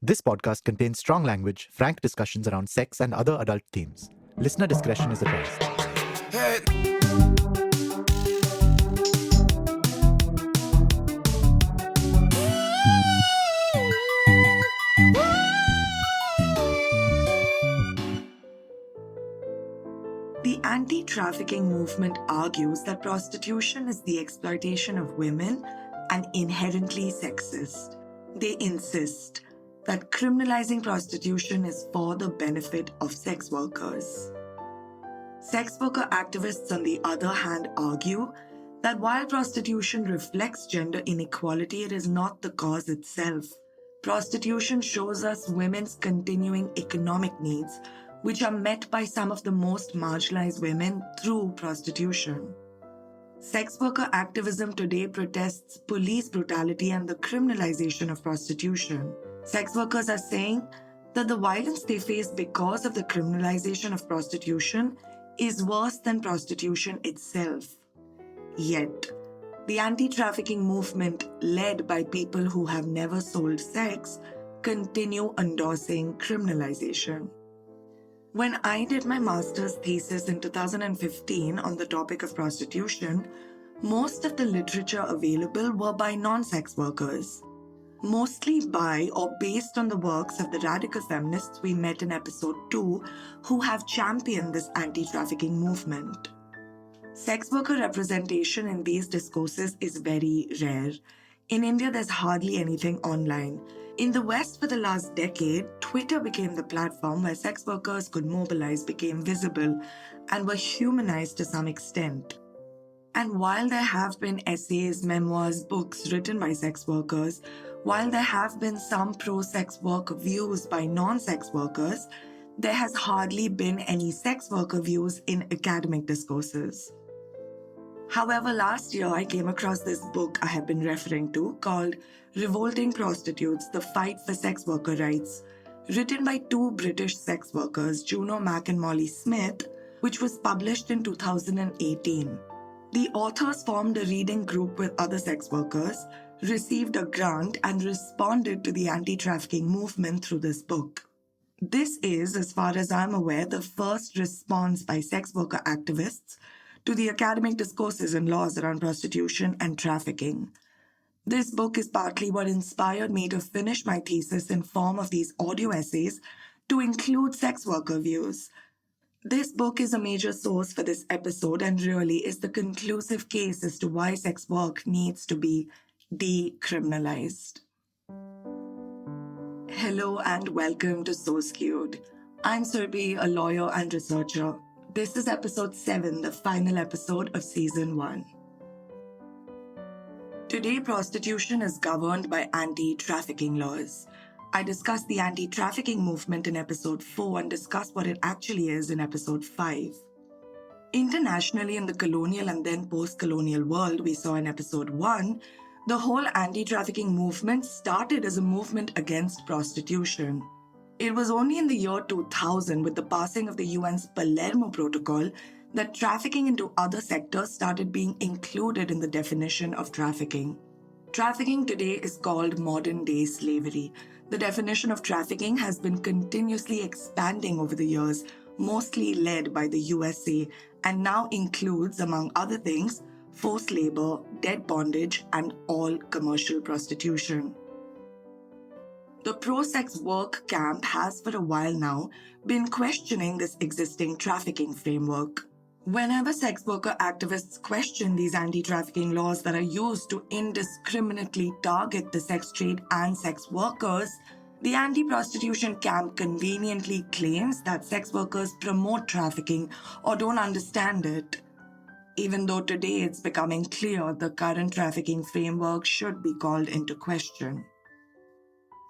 This podcast contains strong language, frank discussions around sex and other adult themes. Listener discretion is advised. The anti-trafficking movement argues that prostitution is the exploitation of women and inherently sexist. They insist that criminalizing prostitution is for the benefit of sex workers. Sex worker activists, on the other hand, argue that while prostitution reflects gender inequality, it is not the cause itself. Prostitution shows us women's continuing economic needs, which are met by some of the most marginalized women through prostitution. Sex worker activism today protests police brutality and the criminalization of prostitution. Sex workers are saying that the violence they face because of the criminalization of prostitution is worse than prostitution itself. Yet, the anti-trafficking movement, led by people who have never sold sex, continue endorsing criminalization. When I did my master's thesis in 2015 on the topic of prostitution, most of the literature available were by non-sex workers, mostly by or based on the works of the radical feminists we met in episode 2 who have championed this anti-trafficking movement. Sex worker representation in these discourses is very rare. In India, there's hardly anything online. In the West, for the last decade, Twitter became the platform where sex workers could mobilize, became visible, and were humanized to some extent. And while there have been essays, memoirs, books written by sex workers, while there have been some pro-sex work views by non-sex workers, there has hardly been any sex worker views in academic discourses. However, last year I came across this book I have been referring to called Revolting, Prostitutes, The Fight for Sex Worker Rights, written by two British sex workers, Juno and Molly Smith, which was published in 2018. The authors formed a reading group with other sex workers, received a grant, and responded to the anti-trafficking movement through this book. This is, as far as I'm aware, the first response by sex worker activists to the academic discourses and laws around prostitution and trafficking. This book is partly what inspired me to finish my thesis in form of these audio essays to include sex worker views. This book is a major source for this episode and really is the conclusive case as to why sex work needs to be decriminalized. Hello and welcome to So Skewed. I'm Surabhi, a lawyer and researcher. This is episode 7, the final episode of season 1. Today, prostitution is governed by anti-trafficking laws. I discussed the anti-trafficking movement in episode 4 and discussed what it actually is in episode 5. Internationally, in the colonial and then post-colonial world we saw in episode 1, the whole anti-trafficking movement started as a movement against prostitution. It was only in the year 2000, with the passing of the UN's Palermo Protocol, that trafficking into other sectors started being included in the definition of trafficking. Trafficking today is called modern-day slavery. The definition of trafficking has been continuously expanding over the years, mostly led by the USA, and now includes, among other things, forced labor, debt bondage, and all commercial prostitution. The pro-sex work camp has for a while now been questioning this existing trafficking framework. Whenever sex worker activists question these anti-trafficking laws that are used to indiscriminately target the sex trade and sex workers, the anti-prostitution camp conveniently claims that sex workers promote trafficking or don't understand it. Even though today it's becoming clear the current trafficking framework should be called into question.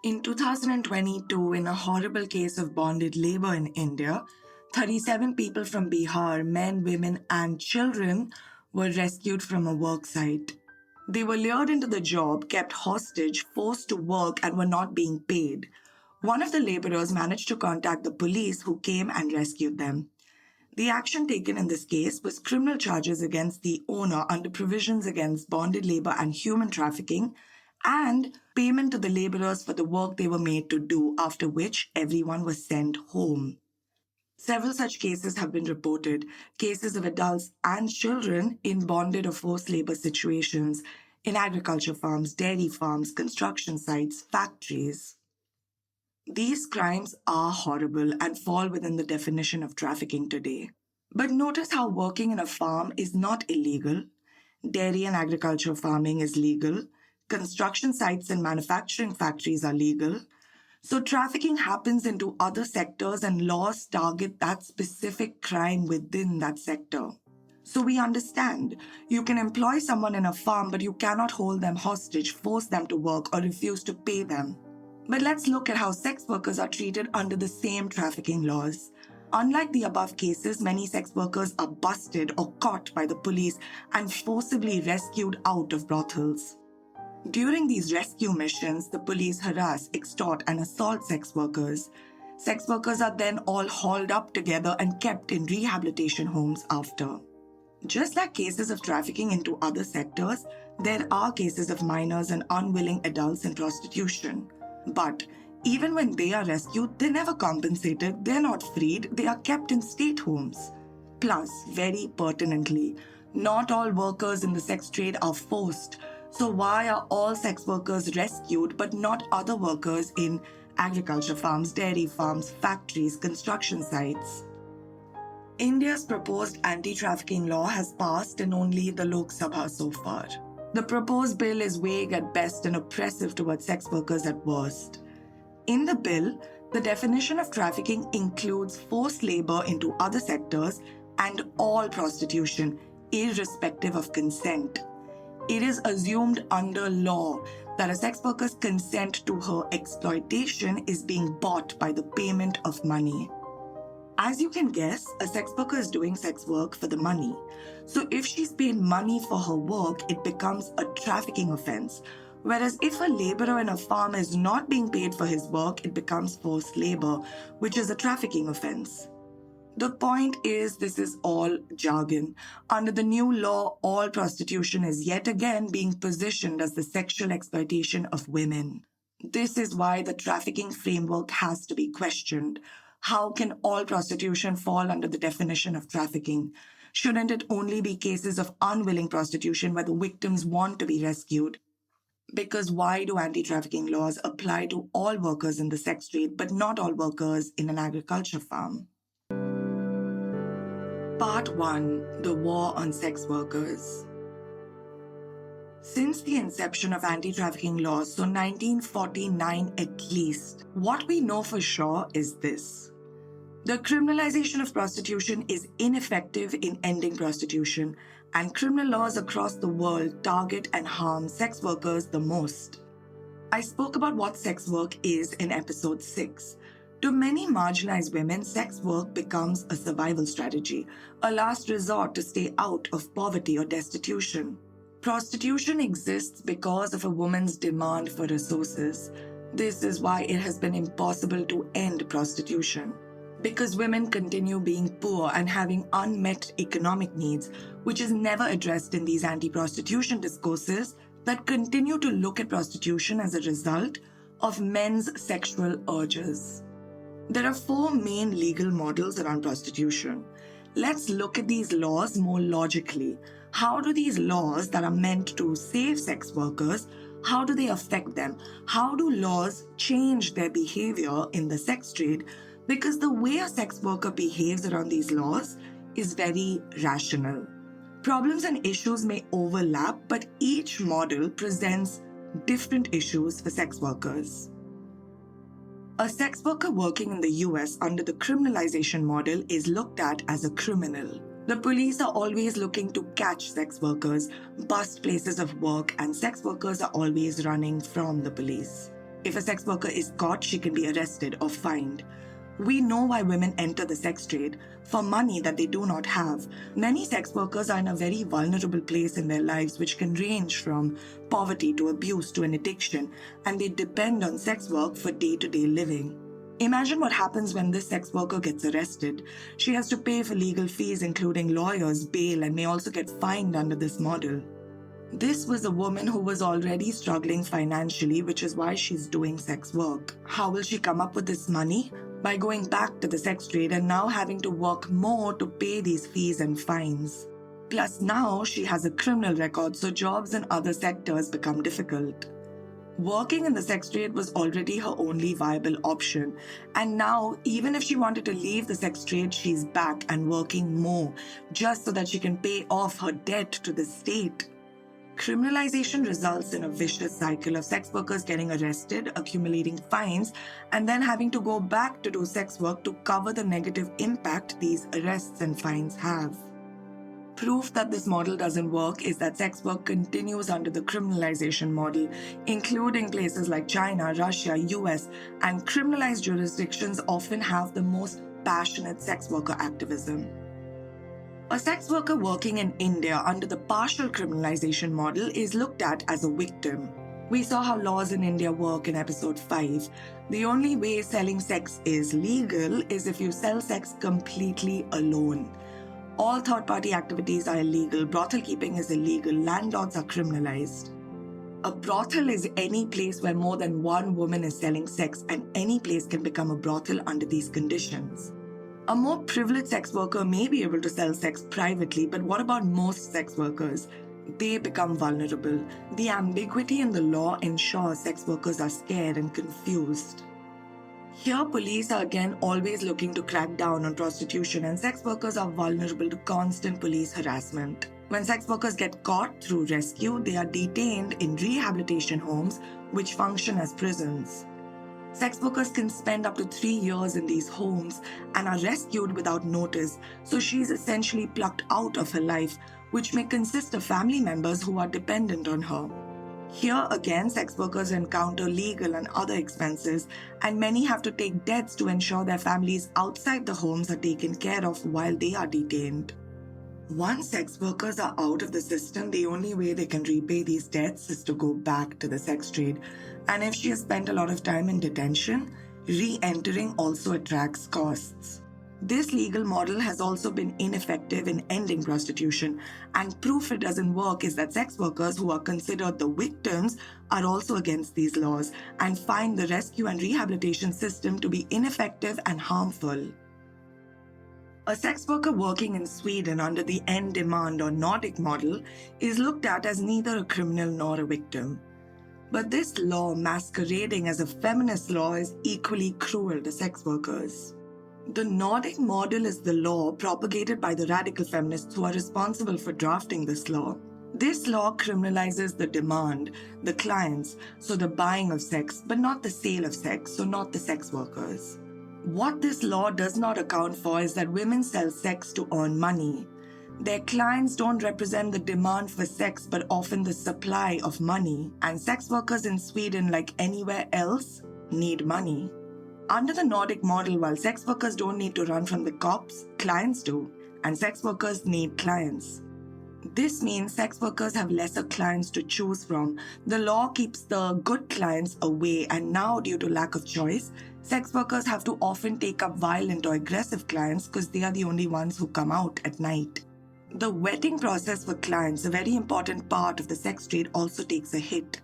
In 2022, in a horrible case of bonded labor in India, 37 people from Bihar, men, women, and children, were rescued from a work site. They were lured into the job, kept hostage, forced to work, and were not being paid. One of the laborers managed to contact the police, who came and rescued them. The action taken in this case was criminal charges against the owner under provisions against bonded labor and human trafficking, and payment to the laborers for the work they were made to do, after which everyone was sent home. Several such cases have been reported, cases of adults and children in bonded or forced labor situations in agriculture farms, dairy farms, construction sites, factories. These crimes are horrible and fall within the definition of trafficking today. But notice how working in a farm is not illegal. Dairy and agriculture farming is legal. Construction sites and manufacturing factories are legal. So trafficking happens into other sectors and laws target that specific crime within that sector. So we understand you can employ someone in a farm, but you cannot hold them hostage, force them to work, or refuse to pay them. But let's look at how sex workers are treated under the same trafficking laws. Unlike the above cases, many sex workers are busted or caught by the police and forcibly rescued out of brothels. During these rescue missions, the police harass, extort, and assault sex workers. Sex workers are then all hauled up together and kept in rehabilitation homes after. Just like cases of trafficking into other sectors, there are cases of minors and unwilling adults in prostitution. But even when they are rescued, they're never compensated, they're not freed, they are kept in state homes. Plus, very pertinently, not all workers in the sex trade are forced. So why are all sex workers rescued but not other workers in agriculture farms, dairy farms, factories, construction sites? India's proposed anti-trafficking law has passed in only the Lok Sabha so far. The proposed bill is vague at best and oppressive towards sex workers at worst. In the bill, the definition of trafficking includes forced labor into other sectors and all prostitution, irrespective of consent. It is assumed under law that a sex worker's consent to her exploitation is being bought by the payment of money. As you can guess, a sex worker is doing sex work for the money. So if she's paid money for her work, it becomes a trafficking offense. Whereas if a laborer in a farm is not being paid for his work, it becomes forced labor, which is a trafficking offense. The point is, this is all jargon. Under the new law, all prostitution is yet again being positioned as the sexual exploitation of women. This is why the trafficking framework has to be questioned. How can all prostitution fall under the definition of trafficking? Shouldn't it only be cases of unwilling prostitution where the victims want to be rescued? Because why do anti-trafficking laws apply to all workers in the sex trade but not all workers in an agriculture farm? Part 1. The War on Sex Workers. Since the inception of anti-trafficking laws, so 1949 at least, what we know for sure is this. The criminalization of prostitution is ineffective in ending prostitution, and criminal laws across the world target and harm sex workers the most. I spoke about what sex work is in episode 6. To many marginalized women, sex work becomes a survival strategy, a last resort to stay out of poverty or destitution. Prostitution exists because of a woman's demand for resources. This is why it has been impossible to end prostitution. Because women continue being poor and having unmet economic needs, which is never addressed in these anti-prostitution discourses that continue to look at prostitution as a result of men's sexual urges. There are 4 main legal models around prostitution. Let's look at these laws more logically. How do these laws that are meant to save sex workers, how do they affect them? How do laws change their behavior in the sex trade? Because the way a sex worker behaves around these laws is very rational. Problems and issues may overlap, but each model presents different issues for sex workers. A sex worker working in the US under the criminalization model is looked at as a criminal. The police are always looking to catch sex workers, bust places of work, and sex workers are always running from the police. If a sex worker is caught, she can be arrested or fined. We know why women enter the sex trade, for money that they do not have. Many sex workers are in a very vulnerable place in their lives, which can range from poverty to abuse to an addiction, and they depend on sex work for day-to-day living. Imagine what happens when this sex worker gets arrested. She has to pay for legal fees, including lawyers, bail, and may also get fined under this model. This was a woman who was already struggling financially, which is why she's doing sex work. How will she come up with this money? By going back to the sex trade and now having to work more to pay these fees and fines. Plus now she has a criminal record, so jobs in other sectors become difficult. Working in the sex trade was already her only viable option, and now even if she wanted to leave the sex trade, she's back and working more just so that she can pay off her debt to the state. Criminalization results in a vicious cycle of sex workers getting arrested, accumulating fines, and then having to go back to do sex work to cover the negative impact these arrests and fines have. Proof that this model doesn't work is that sex work continues under the criminalization model, including places like China, Russia, US, and criminalized jurisdictions often have the most passionate sex worker activism. A sex worker working in India under the partial criminalization model is looked at as a victim. We saw how laws in India work in episode 5. The only way selling sex is legal is if you sell sex completely alone. All third-party activities are illegal, brothel keeping is illegal, landlords are criminalized. A brothel is any place where more than one woman is selling sex, and any place can become a brothel under these conditions. A more privileged sex worker may be able to sell sex privately, but what about most sex workers? They become vulnerable. The ambiguity in the law ensures sex workers are scared and confused. Here, police are again always looking to crack down on prostitution, and sex workers are vulnerable to constant police harassment. When sex workers get caught through rescue, they are detained in rehabilitation homes, which function as prisons. Sex workers can spend up to 3 years in these homes and are rescued without notice, so she is essentially plucked out of her life, which may consist of family members who are dependent on her. Here again, sex workers encounter legal and other expenses, and many have to take debts to ensure their families outside the homes are taken care of while they are detained. Once sex workers are out of the system, the only way they can repay these debts is to go back to the sex trade. And if she has spent a lot of time in detention, re-entering also attracts costs. This legal model has also been ineffective in ending prostitution, and proof it doesn't work is that sex workers who are considered the victims are also against these laws and find the rescue and rehabilitation system to be ineffective and harmful. A sex worker working in Sweden under the end demand or Nordic model is looked at as neither a criminal nor a victim. But this law masquerading as a feminist law is equally cruel to sex workers. The Nordic model is the law propagated by the radical feminists who are responsible for drafting this law. This law criminalizes the demand, the clients, so the buying of sex, but not the sale of sex, so not the sex workers. What this law does not account for is that women sell sex to earn money. Their clients don't represent the demand for sex, but often the supply of money. And sex workers in Sweden, like anywhere else, need money. Under the Nordic model, while sex workers don't need to run from the cops, clients do, and sex workers need clients. This means sex workers have lesser clients to choose from. The law keeps the good clients away, and now, due to lack of choice, sex workers have to often take up violent or aggressive clients because they are the only ones who come out at night. The vetting process for clients, a very important part of the sex trade, also takes a hit.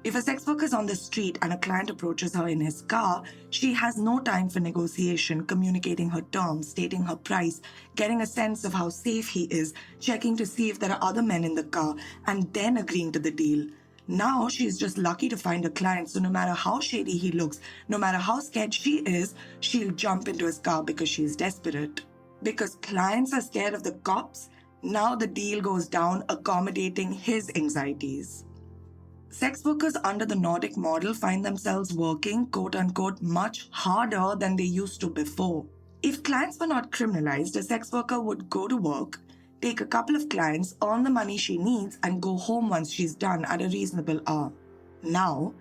If a sex worker is on the street and a client approaches her in his car, she has no time for negotiation, communicating her terms, stating her price, getting a sense of how safe he is, checking to see if there are other men in the car, and then agreeing to the deal. Now she's just lucky to find a client, so no matter how shady he looks, no matter how scared she is, she'll jump into his car because she's desperate. Because clients are scared of the cops, now the deal goes down, accommodating his anxieties. Sex workers under the Nordic model find themselves working, quote-unquote, much harder than they used to before. If clients were not criminalized, a sex worker would go to work, take a couple of clients, earn the money she needs, and go home once she's done at a reasonable hour. Now,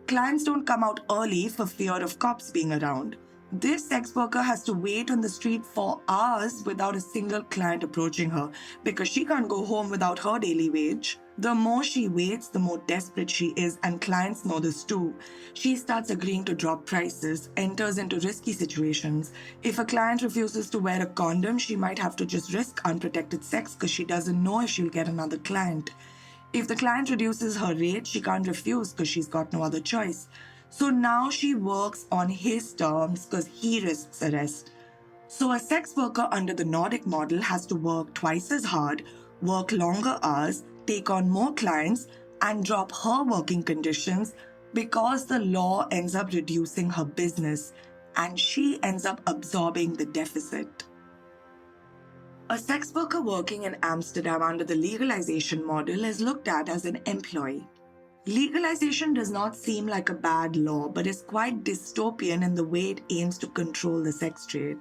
clients don't come out early for fear of cops being around. This sex worker has to wait on the street for hours without a single client approaching her because she can't go home without her daily wage. The more she waits, the more desperate she is, and clients know this too. She starts agreeing to drop prices, enters into risky situations. If a client refuses to wear a condom, she might have to just risk unprotected sex because she doesn't know if she'll get another client. If the client reduces her rate, she can't refuse because she's got no other choice. So now she works on his terms because he risks arrest. So a sex worker under the Nordic model has to work twice as hard, work longer hours, take on more clients, and drop her working conditions because the law ends up reducing her business and she ends up absorbing the deficit. A sex worker working in Amsterdam under the legalization model is looked at as an employee. Legalization does not seem like a bad law, but is quite dystopian in the way it aims to control the sex trade.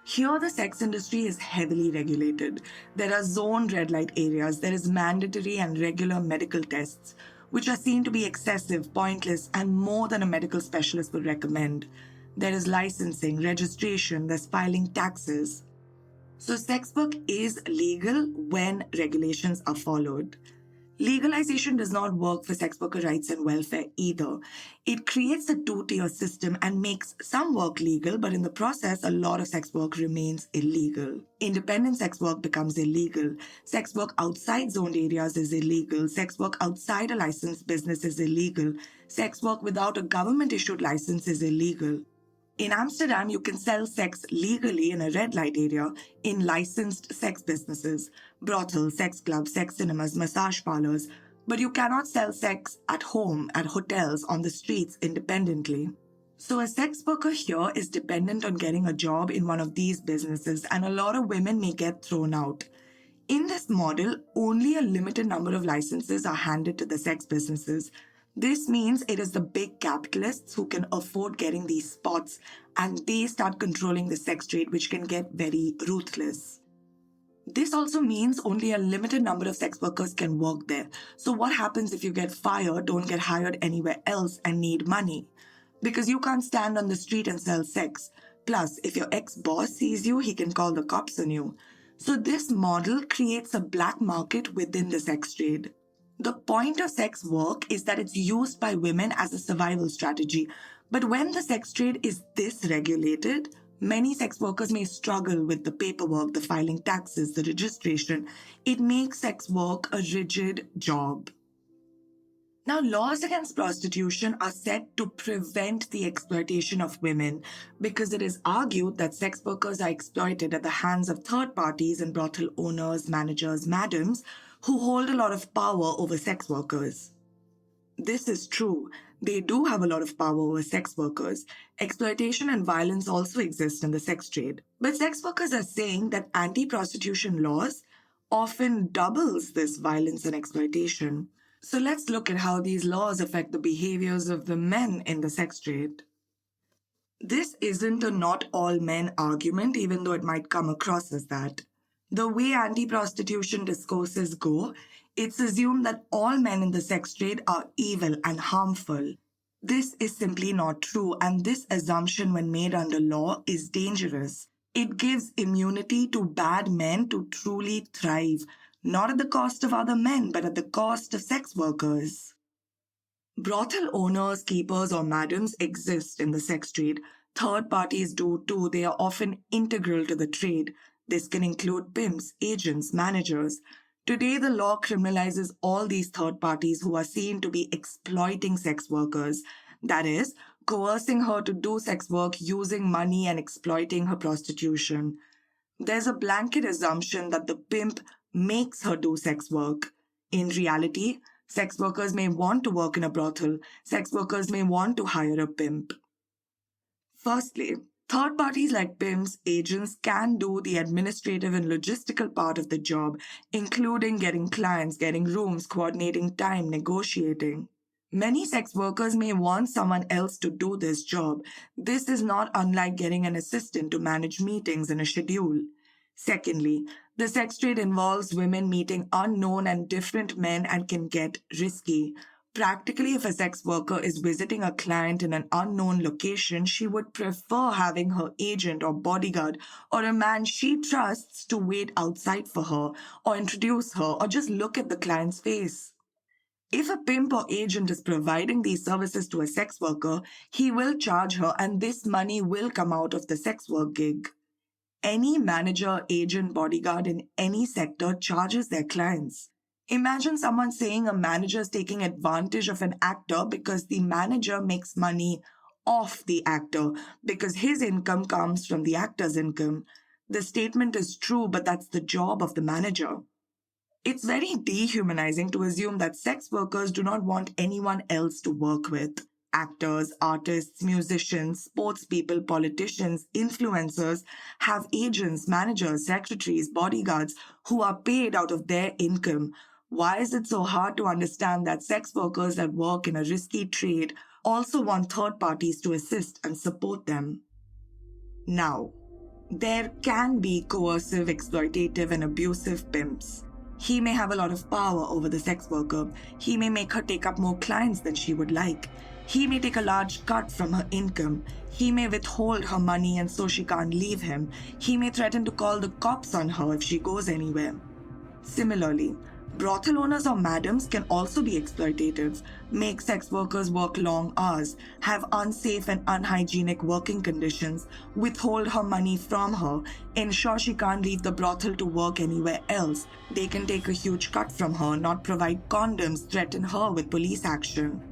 Here, the sex industry is heavily regulated. There are zoned red light areas, there is mandatory and regular medical tests, which are seen to be excessive, pointless, and more than a medical specialist would recommend. There is licensing, registration, there's filing taxes. So sex work is legal when regulations are followed. Legalization does not work for sex worker rights and welfare either. It creates a two-tier system and makes some work legal, but in the process, a lot of sex work remains illegal. Independent sex work becomes illegal. Sex work outside zoned areas is illegal. Sex work outside a licensed business is illegal. Sex work without a government-issued license is illegal. In Amsterdam, you can sell sex legally in a red light area in licensed sex businesses, brothels, sex clubs, sex cinemas, massage parlors, but you cannot sell sex at home, at hotels, on the streets independently. So a sex worker here is dependent on getting a job in one of these businesses, and a lot of women may get thrown out. In this model, only a limited number of licenses are handed to the sex businesses. This means it is the big capitalists who can afford getting these spots, and they start controlling the sex trade, which can get very ruthless. This also means only a limited number of sex workers can work there. So what happens if you get fired, don't get hired anywhere else, and need money? Because you can't stand on the street and sell sex. Plus, if your ex-boss sees you, he can call the cops on you. So this model creates a black market within the sex trade. The point of sex work is that it's used by women as a survival strategy. But when the sex trade is this regulated, many sex workers may struggle with the paperwork, the filing taxes, the registration. It makes sex work a rigid job. Now, laws against prostitution are set to prevent the exploitation of women because it is argued that sex workers are exploited at the hands of third parties and brothel owners, managers, madams who hold a lot of power over sex workers. This is true. They do have a lot of power over sex workers. Exploitation and violence also exist in the sex trade. But sex workers are saying that anti-prostitution laws often doubles this violence and exploitation. So let's look at how these laws affect the behaviors of the men in the sex trade. This isn't a not all men argument, even though it might come across as that. The way anti-prostitution discourses go, it's assumed that all men in the sex trade are evil and harmful. This is simply not true, and this assumption, when made under law, is dangerous. It gives immunity to bad men to truly thrive, not at the cost of other men, but at the cost of sex workers. Brothel owners, keepers, or madams exist in the sex trade. Third parties do too. They are often integral to the trade. This can include pimps, agents, managers. Today, the law criminalizes all these third parties who are seen to be exploiting sex workers. That is, coercing her to do sex work using money and exploiting her prostitution. There's a blanket assumption that the pimp makes her do sex work. In reality, sex workers may want to work in a brothel. Sex workers may want to hire a pimp. Firstly, third parties like pimps, agents can do the administrative and logistical part of the job, including getting clients, getting rooms, coordinating time, negotiating. Many sex workers may want someone else to do this job. This is not unlike getting an assistant to manage meetings and a schedule. Secondly, the sex trade involves women meeting unknown and different men and can get risky. Practically, if a sex worker is visiting a client in an unknown location, she would prefer having her agent or bodyguard or a man she trusts to wait outside for her or introduce her or just look at the client's face. If a pimp or agent is providing these services to a sex worker, he will charge her and this money will come out of the sex work gig. Any manager, agent, bodyguard in any sector charges their clients. Imagine someone saying a manager is taking advantage of an actor because the manager makes money off the actor because his income comes from the actor's income. The statement is true, but that's the job of the manager. It's very dehumanizing to assume that sex workers do not want anyone else to work with. Actors, artists, musicians, sports people, politicians, influencers have agents, managers, secretaries, bodyguards who are paid out of their income. Why is it so hard to understand that sex workers that work in a risky trade also want third parties to assist and support them? Now, there can be coercive, exploitative, and abusive pimps. He may have a lot of power over the sex worker. He may make her take up more clients than she would like. He may take a large cut from her income. He may withhold her money and so she can't leave him. He may threaten to call the cops on her if she goes anywhere. Similarly, brothel owners or madams can also be exploitative, make sex workers work long hours, have unsafe and unhygienic working conditions, withhold her money from her, ensure she can't leave the brothel to work anywhere else. They can take a huge cut from her, not provide condoms, threaten her with police action.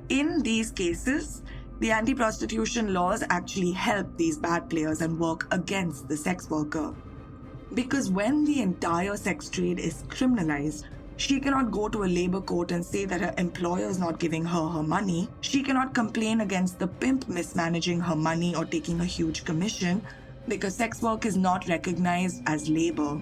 In these cases, the anti-prostitution laws actually help these bad players and work against the sex worker. Because when the entire sex trade is criminalized, she cannot go to a labor court and say that her employer is not giving her her money. She cannot complain against the pimp mismanaging her money or taking a huge commission because sex work is not recognized as labor.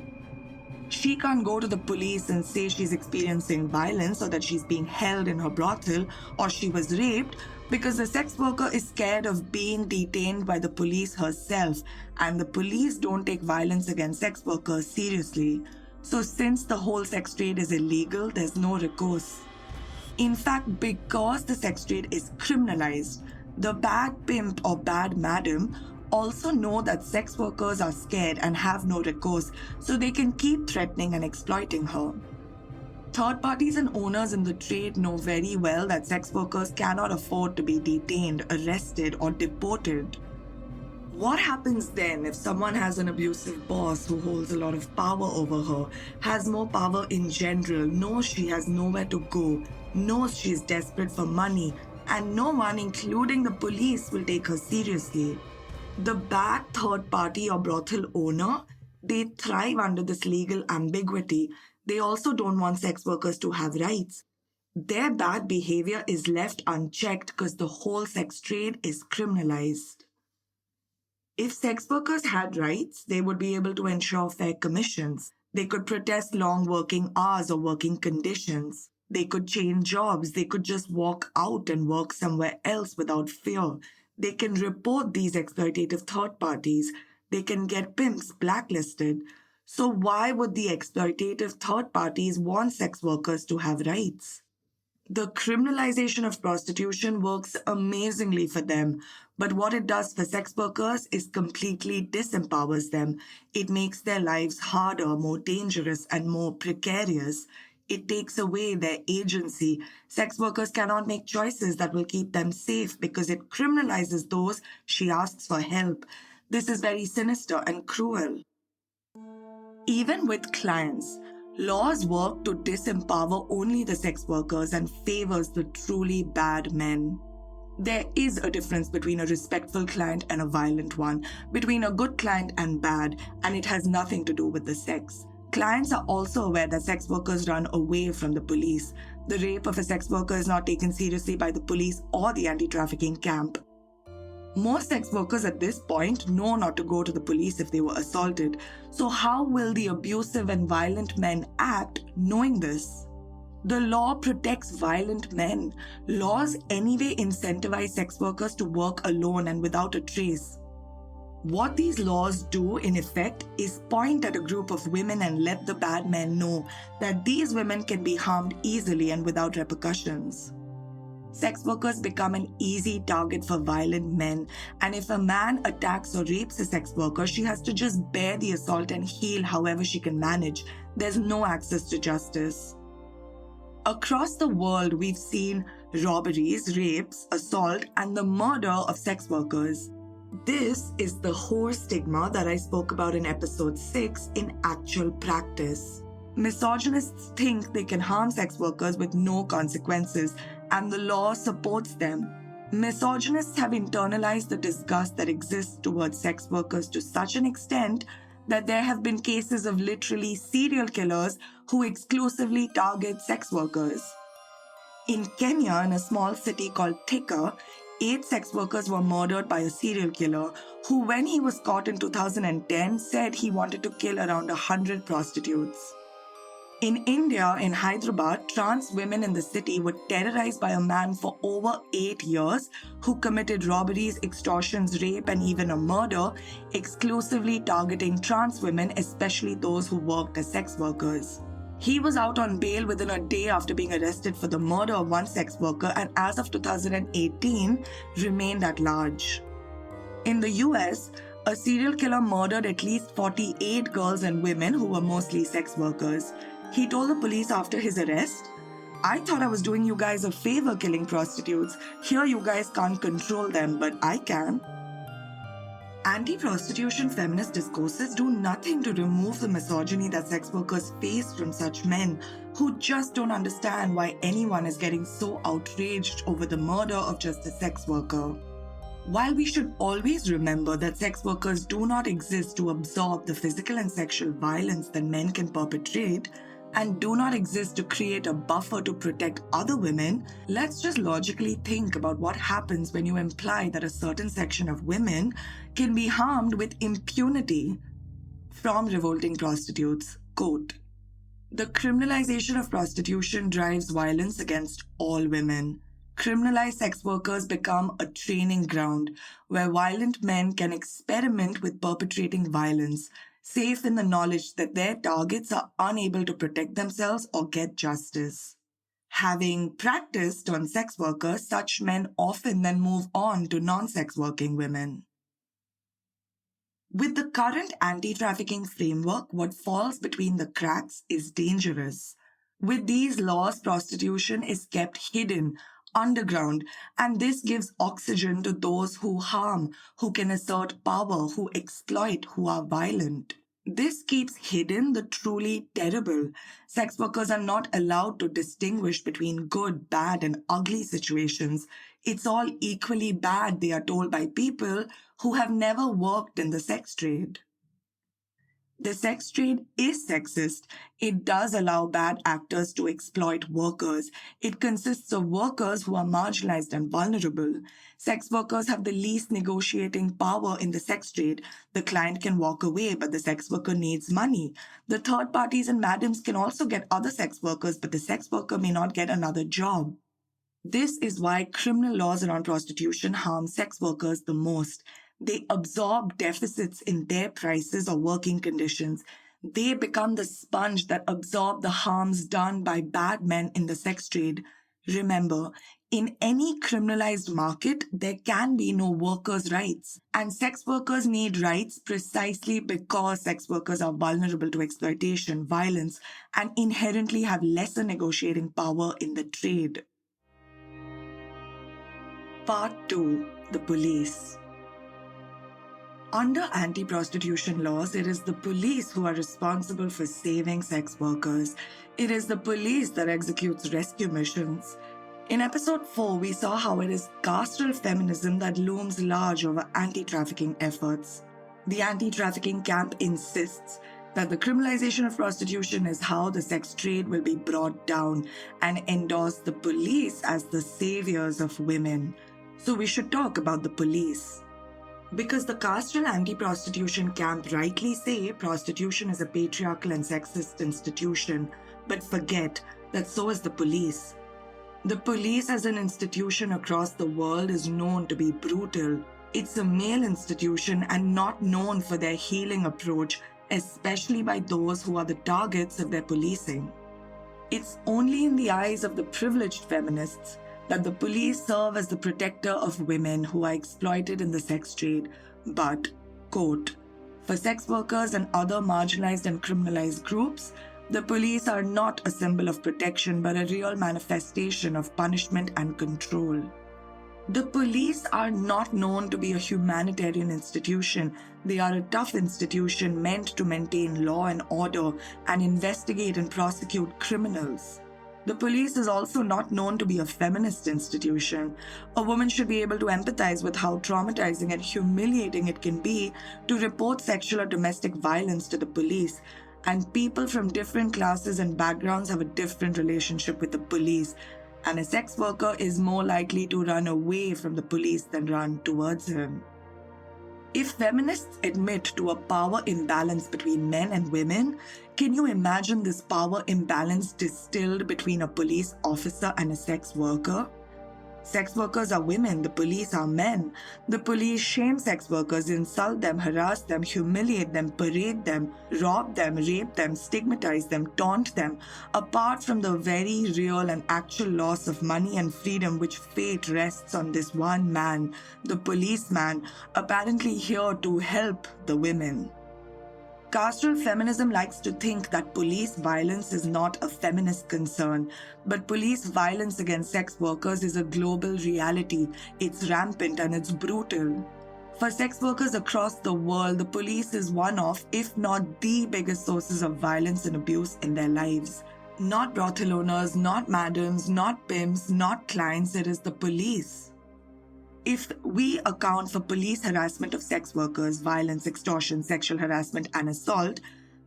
She can't go to the police and say she's experiencing violence or that she's being held in her brothel or she was raped because the sex worker is scared of being detained by the police herself, and the police don't take violence against sex workers seriously. So since the whole sex trade is illegal, there's no recourse. In fact, because the sex trade is criminalized, the bad pimp or bad madam also know that sex workers are scared and have no recourse, so they can keep threatening and exploiting her. Third parties and owners in the trade know very well that sex workers cannot afford to be detained, arrested, or deported. What happens then if someone has an abusive boss who holds a lot of power over her, has more power in general, knows she has nowhere to go, knows she is desperate for money, and no one, including the police, will take her seriously? The bad third party or brothel owner, they thrive under this legal ambiguity. They also don't want sex workers to have rights. Their bad behavior is left unchecked because the whole sex trade is criminalized. If sex workers had rights, they would be able to ensure fair commissions. They could protest long working hours or working conditions. They could change jobs. They could just walk out and work somewhere else without fear. They can report these exploitative third parties. They can get pimps blacklisted. So why would the exploitative third parties want sex workers to have rights? The criminalization of prostitution works amazingly for them, but what it does for sex workers is completely disempowers them. It makes their lives harder, more dangerous, and more precarious. It takes away their agency. Sex workers cannot make choices that will keep them safe because it criminalizes those she asks for help. This is very sinister and cruel. Even with clients, laws work to disempower only the sex workers and favors the truly bad men. There is a difference between a respectful client and a violent one, between a good client and bad, and it has nothing to do with the sex. Clients are also aware that sex workers run away from the police. The rape of a sex worker is not taken seriously by the police or the anti-trafficking camp. Most sex workers at this point know not to go to the police if they were assaulted. So how will the abusive and violent men act knowing this? The law protects violent men. Laws anyway incentivize sex workers to work alone and without a trace. What these laws do, in effect, is point at a group of women and let the bad men know that these women can be harmed easily and without repercussions. Sex workers become an easy target for violent men, and if a man attacks or rapes a sex worker, she has to just bear the assault and heal however she can manage. There's no access to justice. Across the world, we've seen robberies, rapes, assault, and the murder of sex workers. This is the whore stigma that I spoke about in episode 6 in actual practice. Misogynists think they can harm sex workers with no consequences, and the law supports them. Misogynists have internalized the disgust that exists towards sex workers to such an extent that there have been cases of literally serial killers who exclusively target sex workers. In Kenya, in a small city called Thika, 8 sex workers were murdered by a serial killer who, when he was caught in 2010, said he wanted to kill around 100 prostitutes. In India, in Hyderabad, trans women in the city were terrorized by a man for over 8 years who committed robberies, extortions, rape, and even a murder, exclusively targeting trans women, especially those who worked as sex workers. He was out on bail within a day after being arrested for the murder of one sex worker, and as of 2018, remained at large. In the US, a serial killer murdered at least 48 girls and women who were mostly sex workers. He told the police after his arrest, "I thought I was doing you guys a favor killing prostitutes. Here you guys can't control them, but I can." Anti-prostitution feminist discourses do nothing to remove the misogyny that sex workers face from such men who just don't understand why anyone is getting so outraged over the murder of just a sex worker. While we should always remember that sex workers do not exist to absorb the physical and sexual violence that men can perpetrate, and do not exist to create a buffer to protect other women, let's just logically think about what happens when you imply that a certain section of women can be harmed with impunity. From Revolting Prostitutes, quote, "The criminalization of prostitution drives violence against all women. Criminalized sex workers become a training ground where violent men can experiment with perpetrating violence, safe in the knowledge that their targets are unable to protect themselves or get justice. Having practiced on sex workers, such men often then move on to non-sex working women." With the current anti-trafficking framework, what falls between the cracks is dangerous. With these laws, prostitution is kept hidden, underground, and this gives oxygen to those who harm, who can assert power, who exploit, who are violent. This keeps hidden the truly terrible. Sex workers are not allowed to distinguish between good, bad, and ugly situations. It's all equally bad, they are told by people who have never worked in the sex trade. The sex trade is sexist. It does allow bad actors to exploit workers. It consists of workers who are marginalized and vulnerable. Sex workers have the least negotiating power in the sex trade. The client can walk away, but the sex worker needs money. The third parties and madams can also get other sex workers, but the sex worker may not get another job. This is why criminal laws around prostitution harm sex workers the most. They absorb deficits in their prices or working conditions. They become the sponge that absorb the harms done by bad men in the sex trade. Remember, in any criminalized market, there can be no workers' rights. And sex workers need rights precisely because sex workers are vulnerable to exploitation, violence, and inherently have lesser negotiating power in the trade. Part 2. The police. Under anti-prostitution laws, it is the police who are responsible for saving sex workers. It is the police that executes rescue missions. In episode 4, we saw how it is casteral feminism that looms large over anti-trafficking efforts. The anti-trafficking camp insists that the criminalization of prostitution is how the sex trade will be brought down, and endorse the police as the saviors of women. So we should talk about the police. Because the casteral anti-prostitution camp rightly say prostitution is a patriarchal and sexist institution, but forget that so is the police. The police as an institution across the world is known to be brutal. It's a male institution and not known for their healing approach, especially by those who are the targets of their policing. It's only in the eyes of the privileged feminists that the police serve as the protector of women who are exploited in the sex trade, but, quote, "For sex workers and other marginalized and criminalized groups, the police are not a symbol of protection but a real manifestation of punishment and control." The police are not known to be a humanitarian institution. They are a tough institution meant to maintain law and order and investigate and prosecute criminals. The police is also not known to be a feminist institution. A woman should be able to empathize with how traumatizing and humiliating it can be to report sexual or domestic violence to the police. And people from different classes and backgrounds have a different relationship with the police. And a sex worker is more likely to run away from the police than run towards him. If feminists admit to a power imbalance between men and women, can you imagine this power imbalance distilled between a police officer and a sex worker? Sex workers are women, the police are men. The police shame sex workers, insult them, harass them, humiliate them, parade them, rob them, rape them, stigmatize them, taunt them, apart from the very real and actual loss of money and freedom which fate rests on this one man, the policeman, apparently here to help the women. Castural feminism likes to think that police violence is not a feminist concern, but police violence against sex workers is a global reality. It's rampant and it's brutal. For sex workers across the world, the police is one of, if not the biggest sources of violence and abuse in their lives. Not brothel owners, not madams, not pimps, not clients, it is the police. If we account for police harassment of sex workers, violence, extortion, sexual harassment, and assault,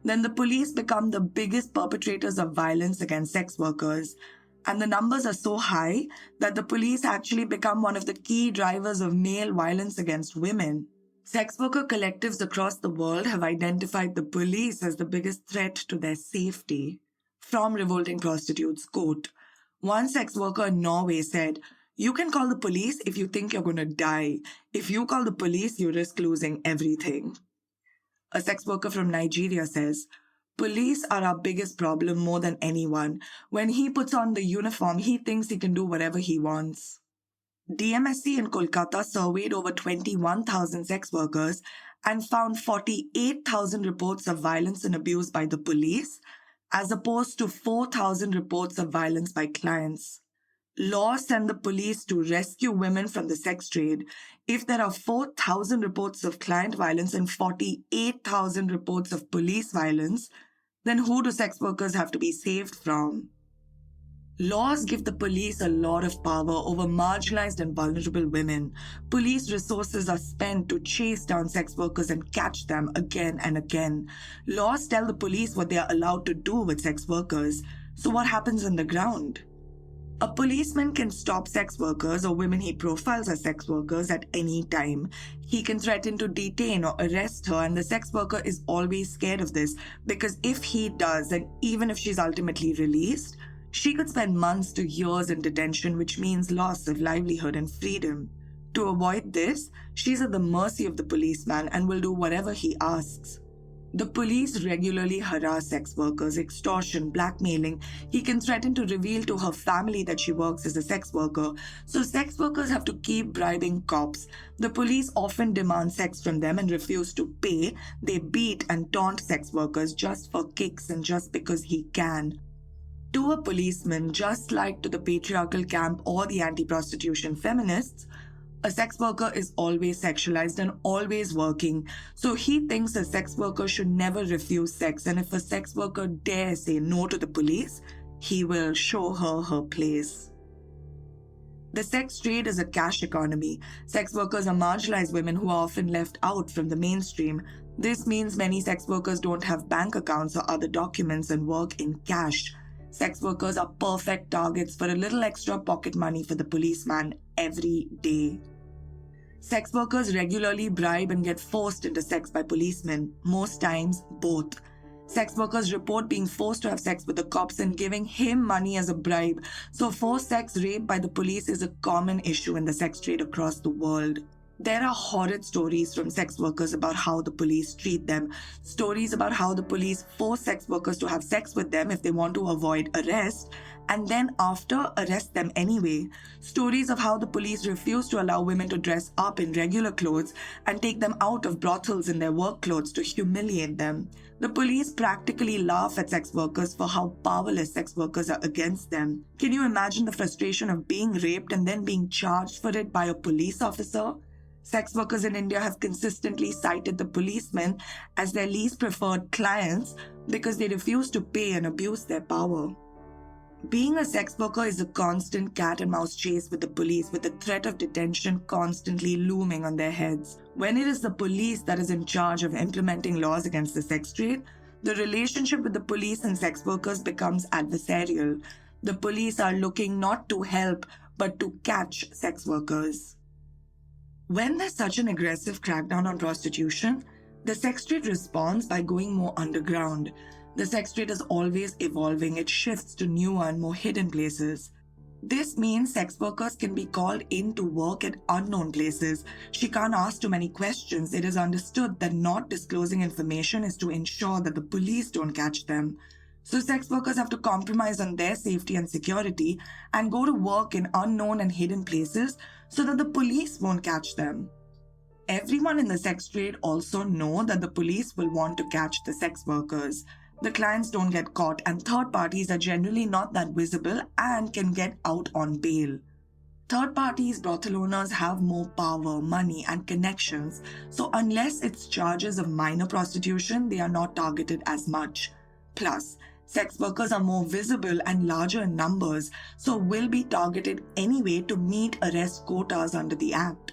then the police become the biggest perpetrators of violence against sex workers. And the numbers are so high that the police actually become one of the key drivers of male violence against women. Sex worker collectives across the world have identified the police as the biggest threat to their safety. From Revolting Prostitutes, quote, one sex worker in Norway said, "You can call the police if you think you're going to die. If you call the police, you risk losing everything." A sex worker from Nigeria says, "Police are our biggest problem more than anyone. When he puts on the uniform, he thinks he can do whatever he wants." DMSC in Kolkata surveyed over 21,000 sex workers and found 48,000 reports of violence and abuse by the police, as opposed to 4,000 reports of violence by clients. Laws send the police to rescue women from the sex trade. If there are 4,000 reports of client violence and 48,000 reports of police violence, then who do sex workers have to be saved from? Laws give the police a lot of power over marginalized and vulnerable women. Police resources are spent to chase down sex workers and catch them again and again. Laws tell the police what they are allowed to do with sex workers. So what happens on the ground? A policeman can stop sex workers or women he profiles as sex workers at any time. He can threaten to detain or arrest her, and the sex worker is always scared of this because if he does, and even if she's ultimately released, she could spend months to years in detention, which means loss of livelihood and freedom. To avoid this, she's at the mercy of the policeman and will do whatever he asks. The police regularly harass sex workers, extortion, blackmailing. He can threaten to reveal to her family that she works as a sex worker. So sex workers have to keep bribing cops. The police often demand sex from them and refuse to pay. They beat and taunt sex workers just for kicks and just because he can. To a policeman, just like to the patriarchal camp or the anti-prostitution feminists, a sex worker is always sexualized and always working, so he thinks a sex worker should never refuse sex, and if a sex worker dares say no to the police, he will show her her place. The sex trade is a cash economy. Sex workers are marginalized women who are often left out from the mainstream. This means many sex workers don't have bank accounts or other documents and work in cash. Sex workers are perfect targets for a little extra pocket money for the policeman every day. Sex workers regularly bribe and get forced into sex by policemen, most times both. Sex workers report being forced to have sex with the cops and giving him money as a bribe, so forced sex rape by the police is a common issue in the sex trade across the world. There are horrid stories from sex workers about how the police treat them, stories about how the police force sex workers to have sex with them if they want to avoid arrest, and then after arrest them anyway. Stories of how the police refuse to allow women to dress up in regular clothes and take them out of brothels in their work clothes to humiliate them. The police practically laugh at sex workers for how powerless sex workers are against them. Can you imagine the frustration of being raped and then being charged for it by a police officer? Sex workers in India have consistently cited the policemen as their least preferred clients because they refuse to pay and abuse their power. Being a sex worker is a constant cat and mouse chase with the police, with the threat of detention constantly looming on their heads. When it is the police that is in charge of implementing laws against the sex trade, the relationship with the police and sex workers becomes adversarial. The police are looking not to help, but to catch sex workers. When there's such an aggressive crackdown on prostitution, the sex trade responds by going more underground. The sex trade is always evolving. It shifts to newer and more hidden places. This means sex workers can be called in to work at unknown places. She can't ask too many questions. It is understood that not disclosing information is to ensure that the police don't catch them. So sex workers have to compromise on their safety and security and go to work in unknown and hidden places so that the police won't catch them. Everyone in the sex trade also know that the police will want to catch the sex workers. The clients don't get caught, and third parties are generally not that visible and can get out on bail. Third parties, brothel owners have more power, money, and connections, so unless it's charges of minor prostitution, they are not targeted as much. Plus, sex workers are more visible and larger in numbers, so will be targeted anyway to meet arrest quotas under the Act.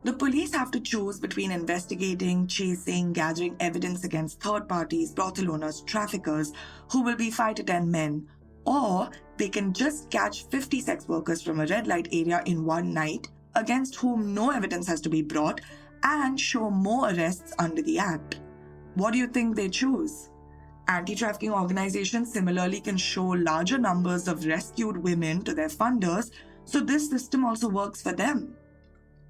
The police have to choose between investigating, chasing, gathering evidence against third parties, brothel owners, traffickers, who will be 5 to 10 men, or they can just catch 50 sex workers from a red light area in one night, against whom no evidence has to be brought, and show more arrests under the Act. What do you think they choose? Anti-trafficking organizations similarly can show larger numbers of rescued women to their funders, so this system also works for them.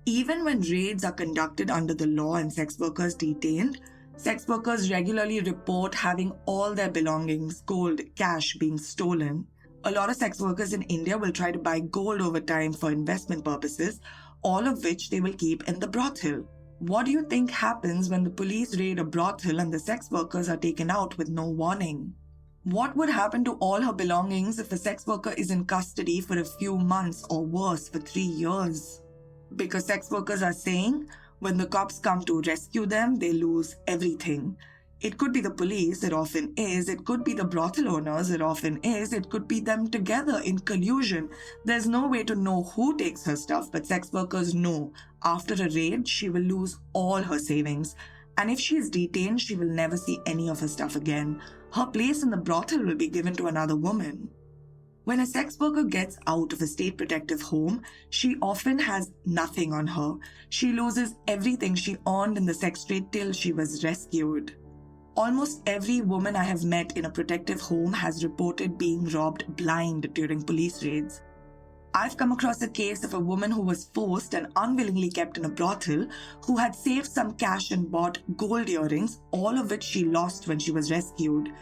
Even when raids are conducted under the law and sex workers detained, sex workers regularly report having all their belongings, gold, cash, being stolen. A lot of sex workers in India will try to buy gold over time for investment purposes, all of which they will keep in the brothel. What do you think happens when the police raid a brothel and the sex workers are taken out with no warning? What would happen to all her belongings if a sex worker is in custody for a few months or worse for 3 years? Because sex workers are saying when the cops come to rescue them, they lose everything. It could be the police, it often is. It could be the brothel owners, it often is. It could be them together in collusion. There's no way to know who takes her stuff, but sex workers know after a raid, she will lose all her savings. And if she is detained, she will never see any of her stuff again. Her place in the brothel will be given to another woman. When a sex worker gets out of a state protective home, she often has nothing on her. She loses everything she earned in the sex trade till she was rescued. Almost every woman I have met in a protective home has reported being robbed blind during police raids. I've come across a case of a woman who was forced and unwillingly kept in a brothel, who had saved some cash and bought gold earrings, all of which she lost when she was rescued.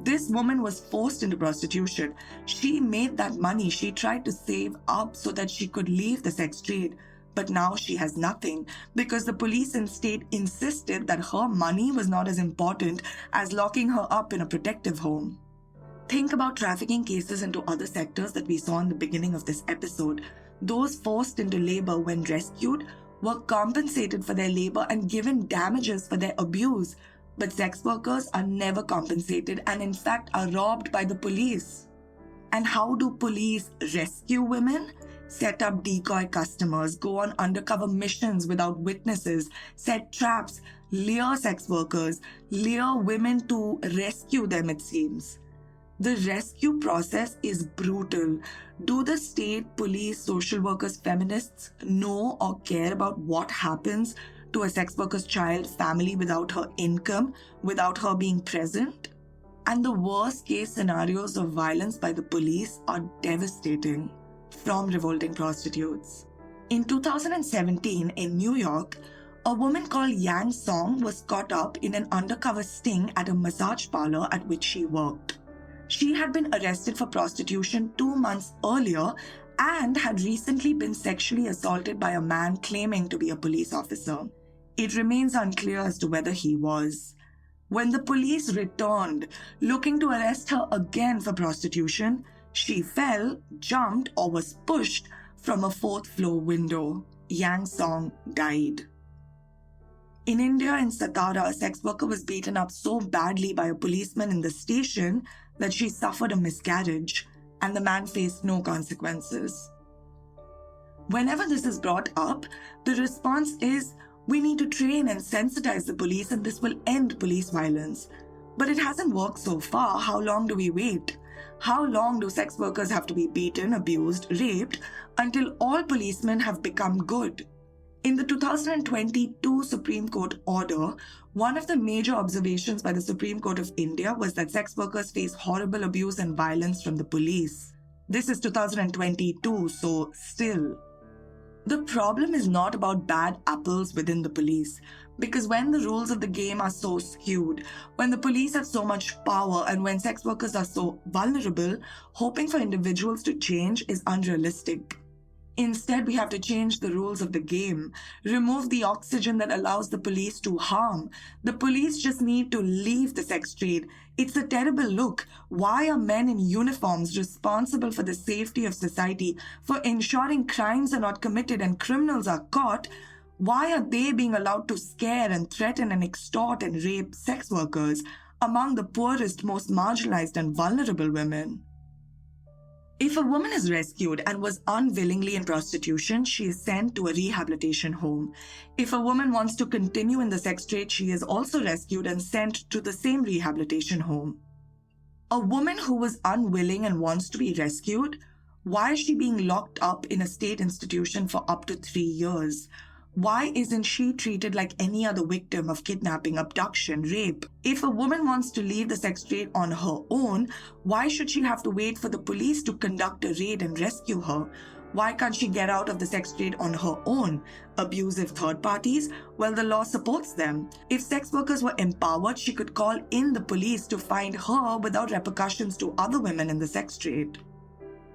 This woman was forced into prostitution. She made that money. She tried to save up so that she could leave the sex trade. But now she has nothing because the police and state insisted that her money was not as important as locking her up in a protective home. Think about trafficking cases into other sectors that we saw in the beginning of this episode. Those forced into labor when rescued were compensated for their labor and given damages for their abuse. But sex workers are never compensated and in fact are robbed by the police. And how do police rescue women? Set up decoy customers, go on undercover missions without witnesses, set traps, lure sex workers, lure women to rescue them, it seems. The rescue process is brutal. Do the state, police, social workers, feminists know or care about what happens to a sex worker's child family without her income, without her being present? And the worst case scenarios of violence by the police are devastating. From Revolting Prostitutes. In 2017 in New York, a woman called Yang Song was caught up in an undercover sting at a massage parlor at which she worked. She had been arrested for prostitution 2 months earlier and had recently been sexually assaulted by a man claiming to be a police officer. It remains unclear as to whether he was. When the police returned, looking to arrest her again for prostitution, she fell, jumped, or was pushed from a 4th floor window. Yang Song died. In India, in Satara, a sex worker was beaten up so badly by a policeman in the station that she suffered a miscarriage, and the man faced no consequences. Whenever this is brought up, the response is, we need to train and sensitize the police and this will end police violence. But it hasn't worked so far. How long do we wait? How long do sex workers have to be beaten, abused, raped until all policemen have become good? In the 2022 Supreme Court order, one of the major observations by the Supreme Court of India was that sex workers face horrible abuse and violence from the police. This is 2022, so still. The problem is not about bad apples within the police, because when the rules of the game are so skewed, when the police have so much power, and when sex workers are so vulnerable, hoping for individuals to change is unrealistic. Instead, we have to change the rules of the game, remove the oxygen that allows the police to harm. The police just need to leave the sex trade. It's a terrible look. Why are men in uniforms responsible for the safety of society, for ensuring crimes are not committed and criminals are caught? Why are they being allowed to scare and threaten and extort and rape sex workers among the poorest, most marginalized and vulnerable women? If a woman is rescued and was unwillingly in prostitution, she is sent to a rehabilitation home. If a woman wants to continue in the sex trade, she is also rescued and sent to the same rehabilitation home. A woman who was unwilling and wants to be rescued, why is she being locked up in a state institution for up to 3 years? Why isn't she treated like any other victim of kidnapping, abduction, rape? If a woman wants to leave the sex trade on her own, why should she have to wait for the police to conduct a raid and rescue her? Why can't she get out of the sex trade on her own? Abusive third parties? Well, the law supports them. If sex workers were empowered, she could call in the police to find her without repercussions to other women in the sex trade.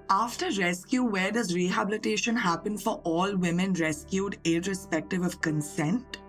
After rescue, where does rehabilitation happen for all women rescued irrespective of consent?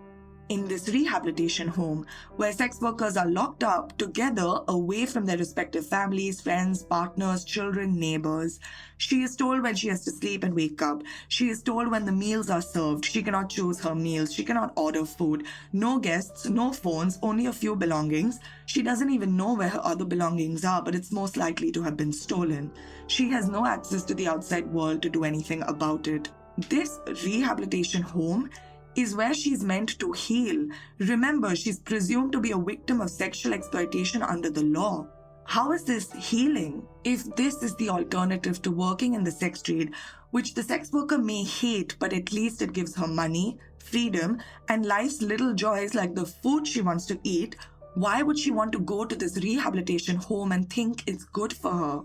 In this rehabilitation home, where sex workers are locked up together away from their respective families, friends, partners, children, neighbors. She is told when she has to sleep and wake up. She is told when the meals are served. She cannot choose her meals. She cannot order food. No guests, no phones, only a few belongings. She doesn't even know where her other belongings are, but it's most likely to have been stolen. She has no access to the outside world to do anything about it. This rehabilitation home is where she's meant to heal. Remember, she's presumed to be a victim of sexual exploitation under the law. How is this healing? If this is the alternative to working in the sex trade, which the sex worker may hate, but at least it gives her money, freedom, and life's little joys like the food she wants to eat, why would she want to go to this rehabilitation home and think it's good for her?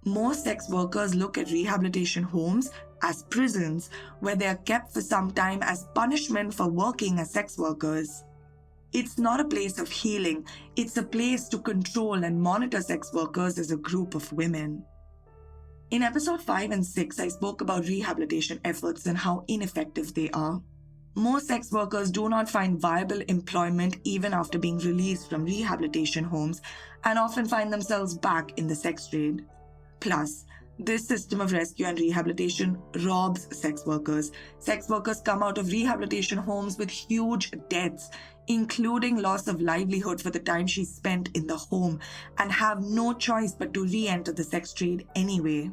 Most sex workers look at rehabilitation homes as prisons where they are kept for some time as punishment for working as sex workers. It's not a place of healing, it's a place to control and monitor sex workers as a group of women. In episode 5 and 6, I spoke about rehabilitation efforts and how ineffective they are. Most sex workers do not find viable employment even after being released from rehabilitation homes and often find themselves back in the sex trade. Plus, this system of rescue and rehabilitation robs sex workers. Sex workers come out of rehabilitation homes with huge debts, including loss of livelihood for the time she spent in the home, and have no choice but to re-enter the sex trade anyway.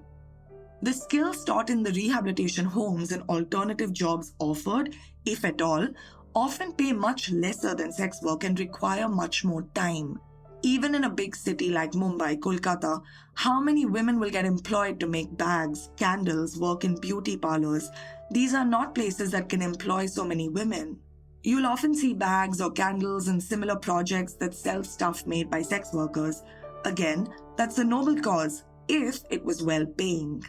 The skills taught in the rehabilitation homes and alternative jobs offered, if at all, often pay much lesser than sex work and require much more time. Even in a big city like Mumbai, Kolkata, how many women will get employed to make bags, candles, work in beauty parlors? These are not places that can employ so many women. You'll often see bags or candles and similar projects that sell stuff made by sex workers. Again, that's a noble cause, if it was well paying.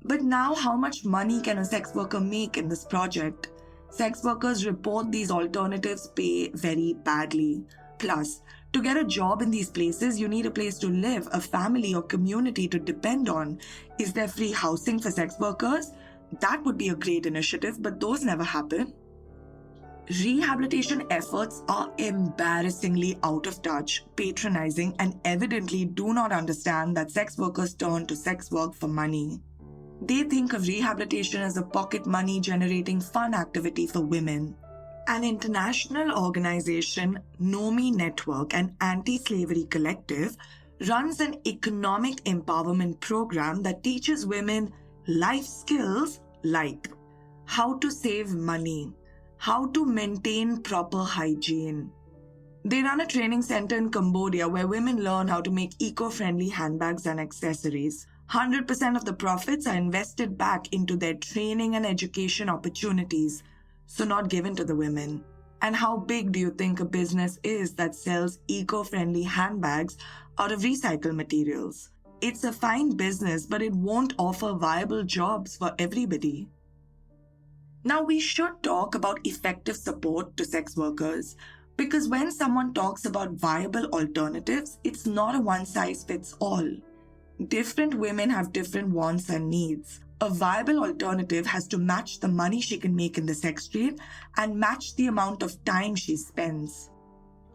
But now, how much money can a sex worker make in this project? Sex workers report these alternatives pay very badly. Plus, To get a job in these places, you need a place to live, a family or community to depend on. Is there free housing for sex workers? That would be a great initiative, but those never happen. Rehabilitation efforts are embarrassingly out of touch, patronizing, and evidently do not understand that sex workers turn to sex work for money. They think of rehabilitation as a pocket money generating fun activity for women. An international organization, NOMI Network, an anti-slavery collective, runs an economic empowerment program that teaches women life skills like how to save money, how to maintain proper hygiene. They run a training center in Cambodia where women learn how to make eco-friendly handbags and accessories. 100% of the profits are invested back into their training and education opportunities, so not given to the women. And how big do you think a business is that sells eco-friendly handbags out of recycled materials? It's a fine business, but it won't offer viable jobs for everybody. Now, we should talk about effective support to sex workers, because when someone talks about viable alternatives, it's not a one-size-fits-all. Different women have different wants and needs. A viable alternative has to match the money she can make in the sex trade and match the amount of time she spends.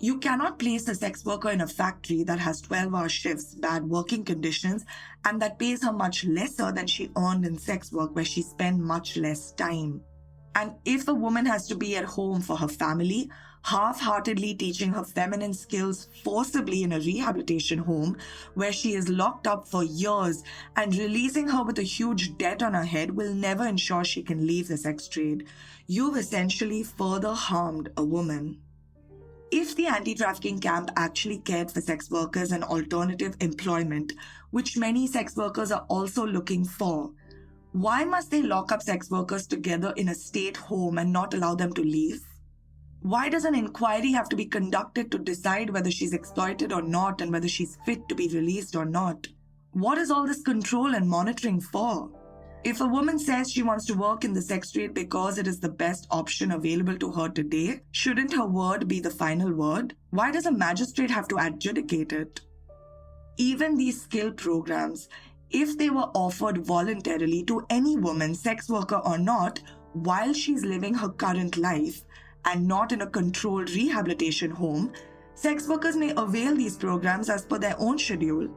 You cannot place a sex worker in a factory that has 12-hour shifts, bad working conditions, and that pays her much lesser than she earned in sex work where she spent much less time. And if a woman has to be at home for her family, half-heartedly teaching her feminine skills forcibly in a rehabilitation home where she is locked up for years and releasing her with a huge debt on her head will never ensure she can leave the sex trade. You've essentially further harmed a woman. If the anti-trafficking camp actually cared for sex workers and alternative employment, which many sex workers are also looking for, why must they lock up sex workers together in a state home and not allow them to leave? Why does an inquiry have to be conducted to decide whether she's exploited or not and whether she's fit to be released or not? What is all this control and monitoring for? If a woman says she wants to work in the sex trade because it is the best option available to her today, shouldn't her word be the final word? Why does a magistrate have to adjudicate it? Even these skill programs, if they were offered voluntarily to any woman, sex worker or not, while she's living her current life and not in a controlled rehabilitation home, sex workers may avail these programs as per their own schedule.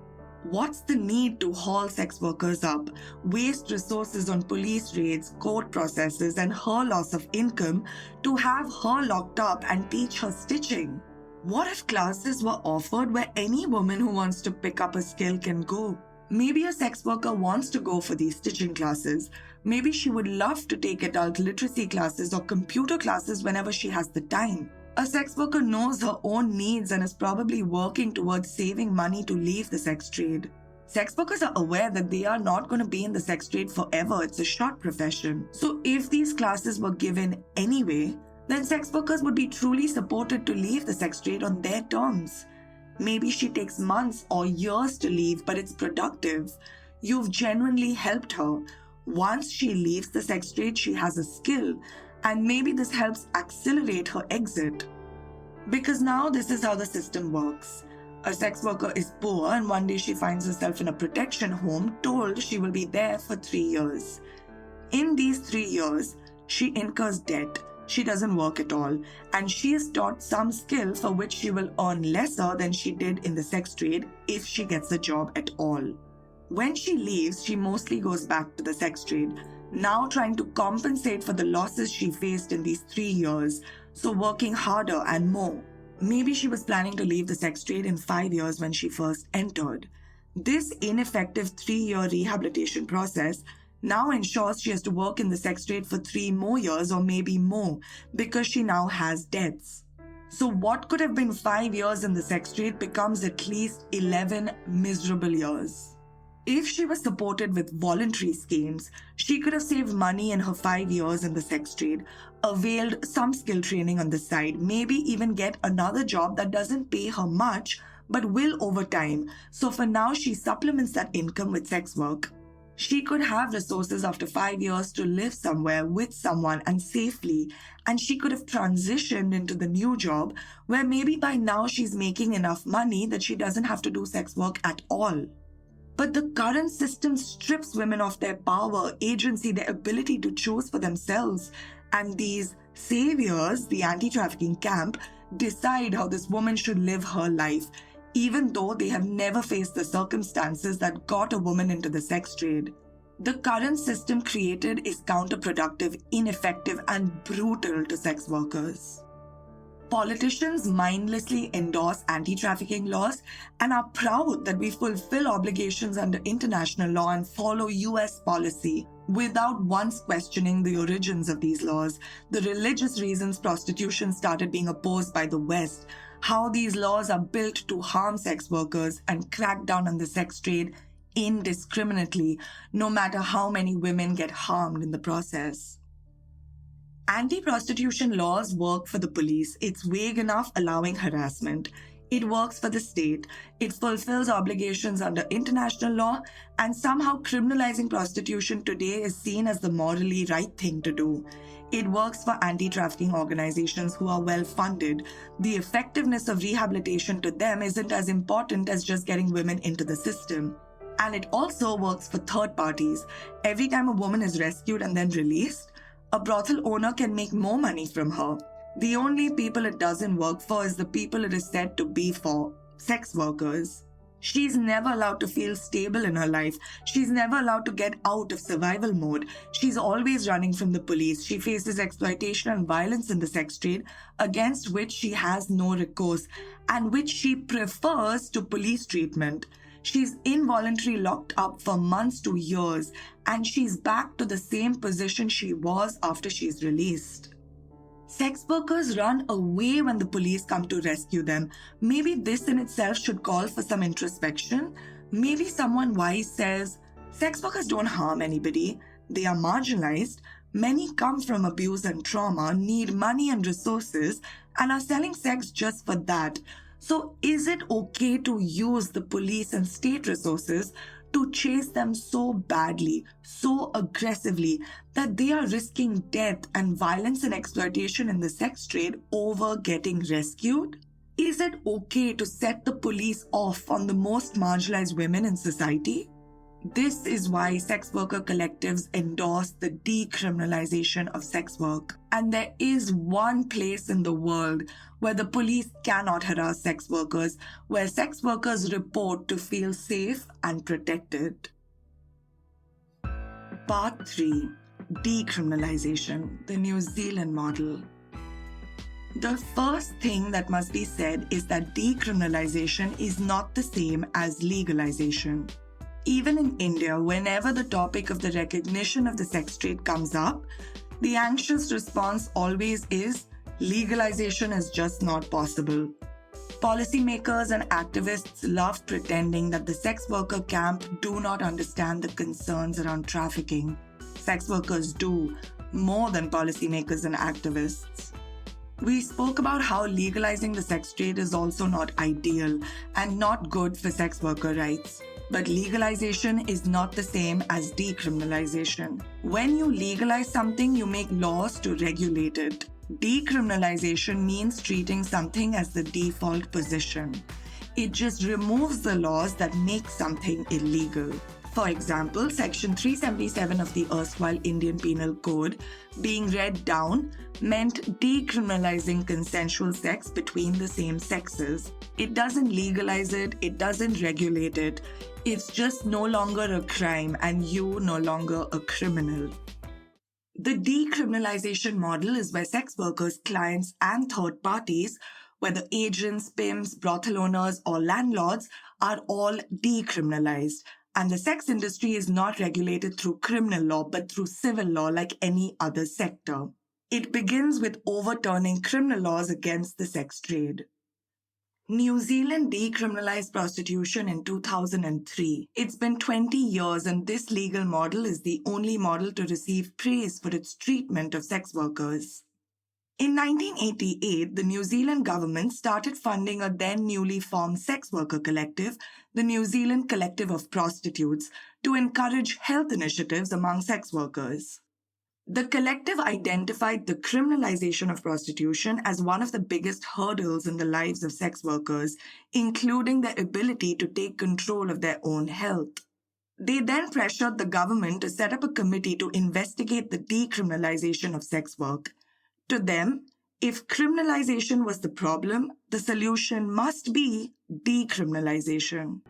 What's the need to haul sex workers up, waste resources on police raids, court processes, and her loss of income to have her locked up and teach her stitching? What if classes were offered where any woman who wants to pick up a skill can go? Maybe a sex worker wants to go for these stitching classes. Maybe she would love to take adult literacy classes or computer classes whenever she has the time. A sex worker knows her own needs and is probably working towards saving money to leave the sex trade. Sex workers are aware that they are not going to be in the sex trade forever. It's a short profession. So if these classes were given anyway, then sex workers would be truly supported to leave the sex trade on their terms. Maybe she takes months or years to leave, but it's productive. You've genuinely helped her. Once she leaves the sex trade, she has a skill, and maybe this helps accelerate her exit. Because now this is how the system works. A sex worker is poor and one day she finds herself in a protection home told she will be there for 3 years. In these 3 years, she incurs debt. She doesn't work at all, and she is taught some skill for which she will earn lesser than she did in the sex trade if she gets a job at all. When she leaves, she mostly goes back to the sex trade, now trying to compensate for the losses she faced in these 3 years, so working harder and more. Maybe she was planning to leave the sex trade in 5 years when she first entered. This ineffective 3-year rehabilitation process now ensures she has to work in the sex trade for 3 more years or maybe more because she now has debts. So what could have been 5 years in the sex trade becomes at least 11 miserable years. If she was supported with voluntary schemes, she could have saved money in her 5 years in the sex trade, availed some skill training on the side, maybe even get another job that doesn't pay her much but will over time. So for now, she supplements that income with sex work. She could have resources after 5 years to live somewhere with someone and safely, and she could have transitioned into the new job where maybe by now she's making enough money that she doesn't have to do sex work at all. But the current system strips women of their power, agency, their ability to choose for themselves. And these saviors, the anti-trafficking camp, decide how this woman should live her life, even though they have never faced the circumstances that got a woman into the sex trade. The current system created is counterproductive, ineffective, and brutal to sex workers. Politicians mindlessly endorse anti-trafficking laws and are proud that we fulfill obligations under international law and follow US policy without once questioning the origins of these laws, the religious reasons prostitution started being opposed by the West, how these laws are built to harm sex workers and crack down on the sex trade indiscriminately, no matter how many women get harmed in the process. Anti-prostitution laws work for the police. It's vague enough, allowing harassment. It works for the state. It fulfills obligations under international law, and somehow criminalizing prostitution today is seen as the morally right thing to do. It works for anti-trafficking organizations who are well-funded. The effectiveness of rehabilitation to them isn't as important as just getting women into the system. And it also works for third parties. Every time a woman is rescued and then released, a brothel owner can make more money from her. The only people it doesn't work for is the people it is said to be for, sex workers. She's never allowed to feel stable in her life. She's never allowed to get out of survival mode. She's always running from the police. She faces exploitation and violence in the sex trade, against which she has no recourse, and which she prefers to police treatment. She's involuntarily locked up for months to years, and she's back to the same position she was after she's released. Sex workers run away when the police come to rescue them. Maybe this in itself should call for some introspection. Maybe someone wise says, sex workers don't harm anybody. They are marginalized. Many come from abuse and trauma, need money and resources, and are selling sex just for that. So is it okay to use the police and state resources to chase them so badly, so aggressively, that they are risking death and violence and exploitation in the sex trade over getting rescued? Is it okay to set the police off on the most marginalized women in society? This is why sex worker collectives endorse the decriminalization of sex work. And there is one place in the world where the police cannot harass sex workers, where sex workers report to feel safe and protected. Part 3. Decriminalization, the New Zealand model. The first thing that must be said is that decriminalization is not the same as legalization. Even in India, whenever the topic of the recognition of the sex trade comes up, the anxious response always is, legalization is just not possible. Policymakers and activists love pretending that the sex worker camp do not understand the concerns around trafficking. Sex workers do, more than policymakers and activists. We spoke about how legalizing the sex trade is also not ideal and not good for sex worker rights. But legalization is not the same as decriminalization. When you legalize something, you make laws to regulate it. Decriminalization means treating something as the default position. It just removes the laws that make something illegal. For example, Section 377 of the erstwhile Indian Penal Code, being read down, meant decriminalizing consensual sex between the same sexes. It doesn't legalize it, it doesn't regulate it. It's just no longer a crime and you no longer a criminal. The decriminalization model is where sex workers, clients, and third parties, whether agents, pimps, brothel owners, or landlords, are all decriminalized. And the sex industry is not regulated through criminal law, but through civil law like any other sector. It begins with overturning criminal laws against the sex trade. New Zealand decriminalized prostitution in 2003. It's been 20 years and this legal model is the only model to receive praise for its treatment of sex workers. In 1988, the New Zealand government started funding a then newly formed sex worker collective, the New Zealand Collective of Prostitutes, to encourage health initiatives among sex workers. The collective identified the criminalization of prostitution as one of the biggest hurdles in the lives of sex workers, including their ability to take control of their own health. They then pressured the government to set up a committee to investigate the decriminalization of sex work. To them, if criminalization was the problem, the solution must be decriminalization.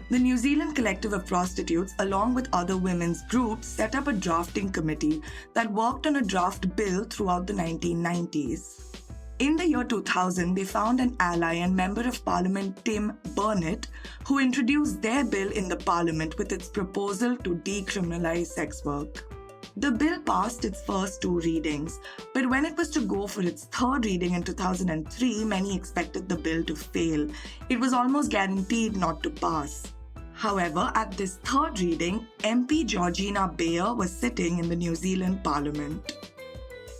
The New Zealand Collective of Prostitutes, along with other women's groups, set up a drafting committee that worked on a draft bill throughout the 1990s. In the year 2000, they found an ally and Member of Parliament Tim Burnett, who introduced their bill in the Parliament with its proposal to decriminalise sex work. The bill passed its first 2 readings, but when it was to go for its 3rd reading in 2003, many expected the bill to fail. It was almost guaranteed not to pass. However, at this 3rd reading, MP Georgina Beyer was sitting in the New Zealand Parliament.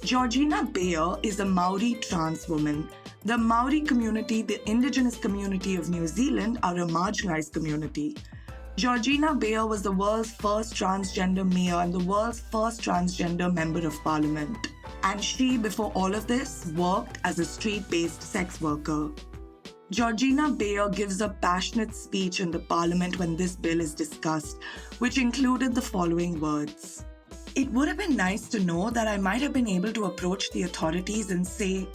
Georgina Beyer is a Maori trans woman. The Maori community, the indigenous community of New Zealand, are a marginalized community. Georgina Beyer was the world's first transgender mayor and the world's first transgender member of parliament. And she, before all of this, worked as a street-based sex worker. Georgina Beyer gives a passionate speech in the parliament when this bill is discussed, which included the following words. It would have been nice to know that I might have been able to approach the authorities and say,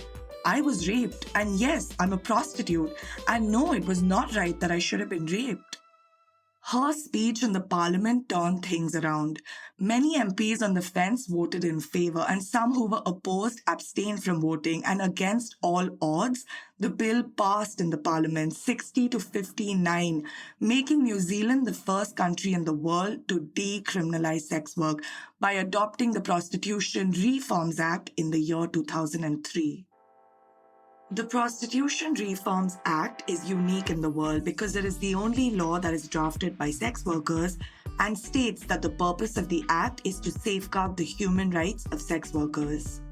I was raped, and yes, I'm a prostitute, and no, it was not right that I should have been raped. Her speech in the parliament turned things around. Many MPs on the fence voted in favour, and some who were opposed abstained from voting, and against all odds, the bill passed in the parliament 60 to 59, making New Zealand the first country in the world to decriminalise sex work by adopting the Prostitution Reforms Act in the year 2003. The Prostitution Reforms Act is unique in the world because it is the only law that is drafted by sex workers and states that the purpose of the act is to safeguard the human rights of sex workers.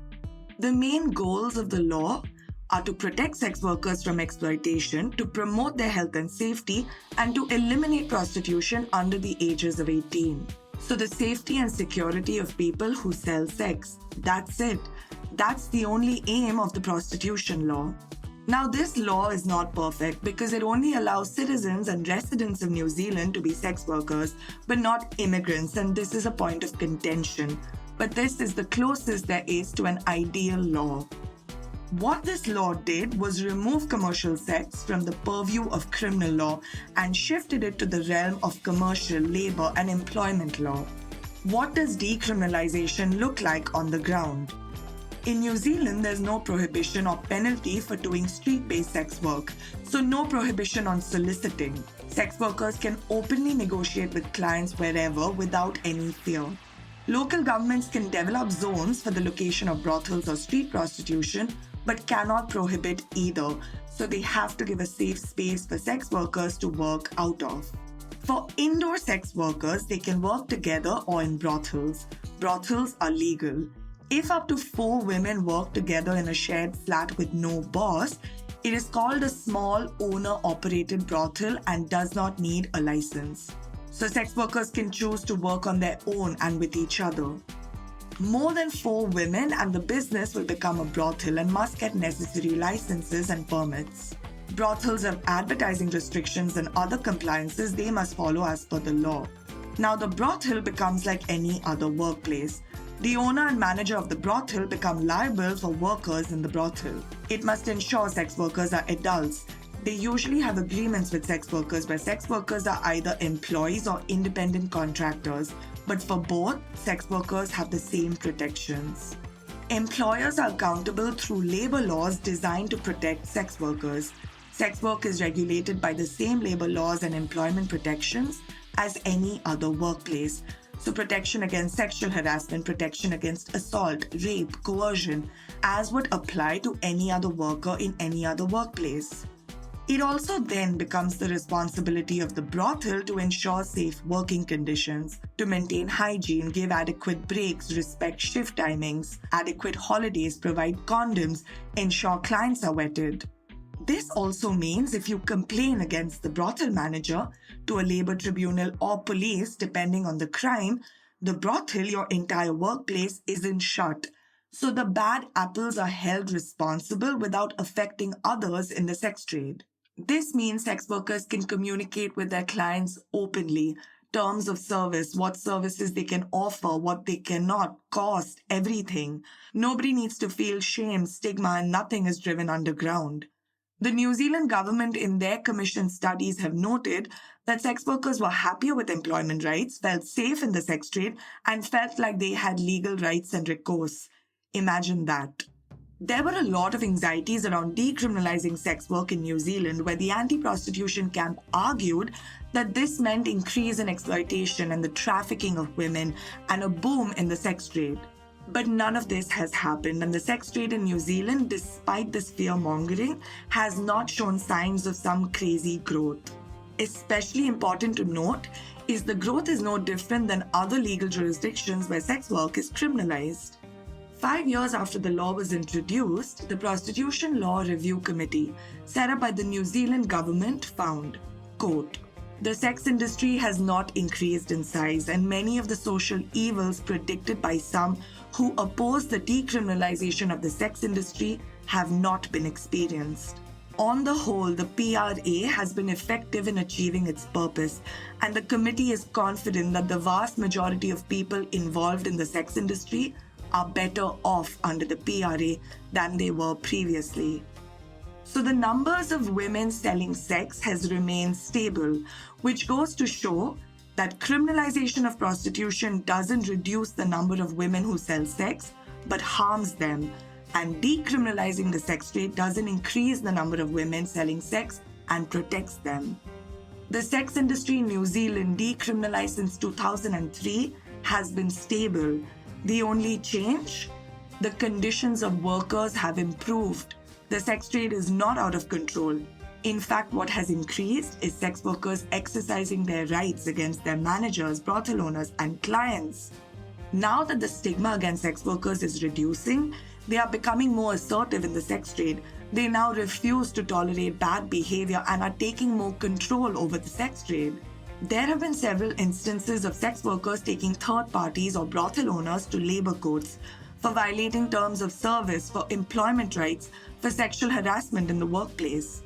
The main goals of the law are to protect sex workers from exploitation, to promote their health and safety, and to eliminate prostitution under the ages of 18. So the safety and security of people who sell sex, that's it. That's the only aim of the prostitution law. Now, this law is not perfect because it only allows citizens and residents of New Zealand to be sex workers, but not immigrants, and this is a point of contention. But this is the closest there is to an ideal law. What this law did was remove commercial sex from the purview of criminal law and shifted it to the realm of commercial, labour and employment law. What does decriminalisation look like on the ground? In New Zealand, there's no prohibition or penalty for doing street-based sex work, so no prohibition on soliciting. Sex workers can openly negotiate with clients wherever without any fear. Local governments can develop zones for the location of brothels or street prostitution, but cannot prohibit either, so they have to give a safe space for sex workers to work out of. For indoor sex workers, they can work together or in brothels. Brothels are legal. If up to 4 women work together in a shared flat with no boss, it is called a small owner-operated brothel and does not need a license. So sex workers can choose to work on their own and with each other. More than 4 women and the business will become a brothel and must get necessary licenses and permits. Brothels have advertising restrictions and other compliances they must follow as per the law. Now the brothel becomes like any other workplace. The owner and manager of the brothel become liable for workers in the brothel. It must ensure sex workers are adults. They usually have agreements with sex workers where sex workers are either employees or independent contractors, but for both, sex workers have the same protections. Employers are accountable through labor laws designed to protect sex workers. Sex work is regulated by the same labor laws and employment protections as any other workplace. So protection against sexual harassment, protection against assault, rape, coercion, as would apply to any other worker in any other workplace. It also then becomes the responsibility of the brothel to ensure safe working conditions, to maintain hygiene, give adequate breaks, respect shift timings, adequate holidays, provide condoms, ensure clients are vetted. This also means if you complain against the brothel manager to a labor tribunal or police, depending on the crime, the brothel, your entire workplace, isn't shut. So the bad apples are held responsible without affecting others in the sex trade. This means sex workers can communicate with their clients openly, terms of service, what services they can offer, what they cannot, cost, everything. Nobody needs to feel shame, stigma, and nothing is driven underground. The New Zealand government in their commission studies have noted that sex workers were happier with employment rights, felt safe in the sex trade, and felt like they had legal rights and recourse. Imagine that. There were a lot of anxieties around decriminalizing sex work in New Zealand, where the anti-prostitution camp argued that this meant increase in exploitation and the trafficking of women and a boom in the sex trade. But none of this has happened, and the sex trade in New Zealand, despite this fear-mongering, has not shown signs of some crazy growth. Especially important to note is the growth is no different than other legal jurisdictions where sex work is criminalized. 5 years after the law was introduced, the Prostitution Law Review Committee, set up by the New Zealand government, found, quote, "The sex industry has not increased in size, and many of the social evils predicted by some who oppose the decriminalization of the sex industry have not been experienced. On the whole, the PRA has been effective in achieving its purpose, and the committee is confident that the vast majority of people involved in the sex industry are better off under the PRA than they were previously." So the numbers of women selling sex has remained stable, which goes to show that criminalization of prostitution doesn't reduce the number of women who sell sex, but harms them. And decriminalizing the sex trade doesn't increase the number of women selling sex and protects them. The sex industry in New Zealand, decriminalized since 2003, has been stable. The only change? The conditions of workers have improved. The sex trade is not out of control. In fact, what has increased is sex workers exercising their rights against their managers, brothel owners, and clients. Now that the stigma against sex workers is reducing, they are becoming more assertive in the sex trade. They now refuse to tolerate bad behavior and are taking more control over the sex trade. There have been several instances of sex workers taking third parties or brothel owners to labor courts for violating terms of service, for employment rights, for sexual harassment in the workplace.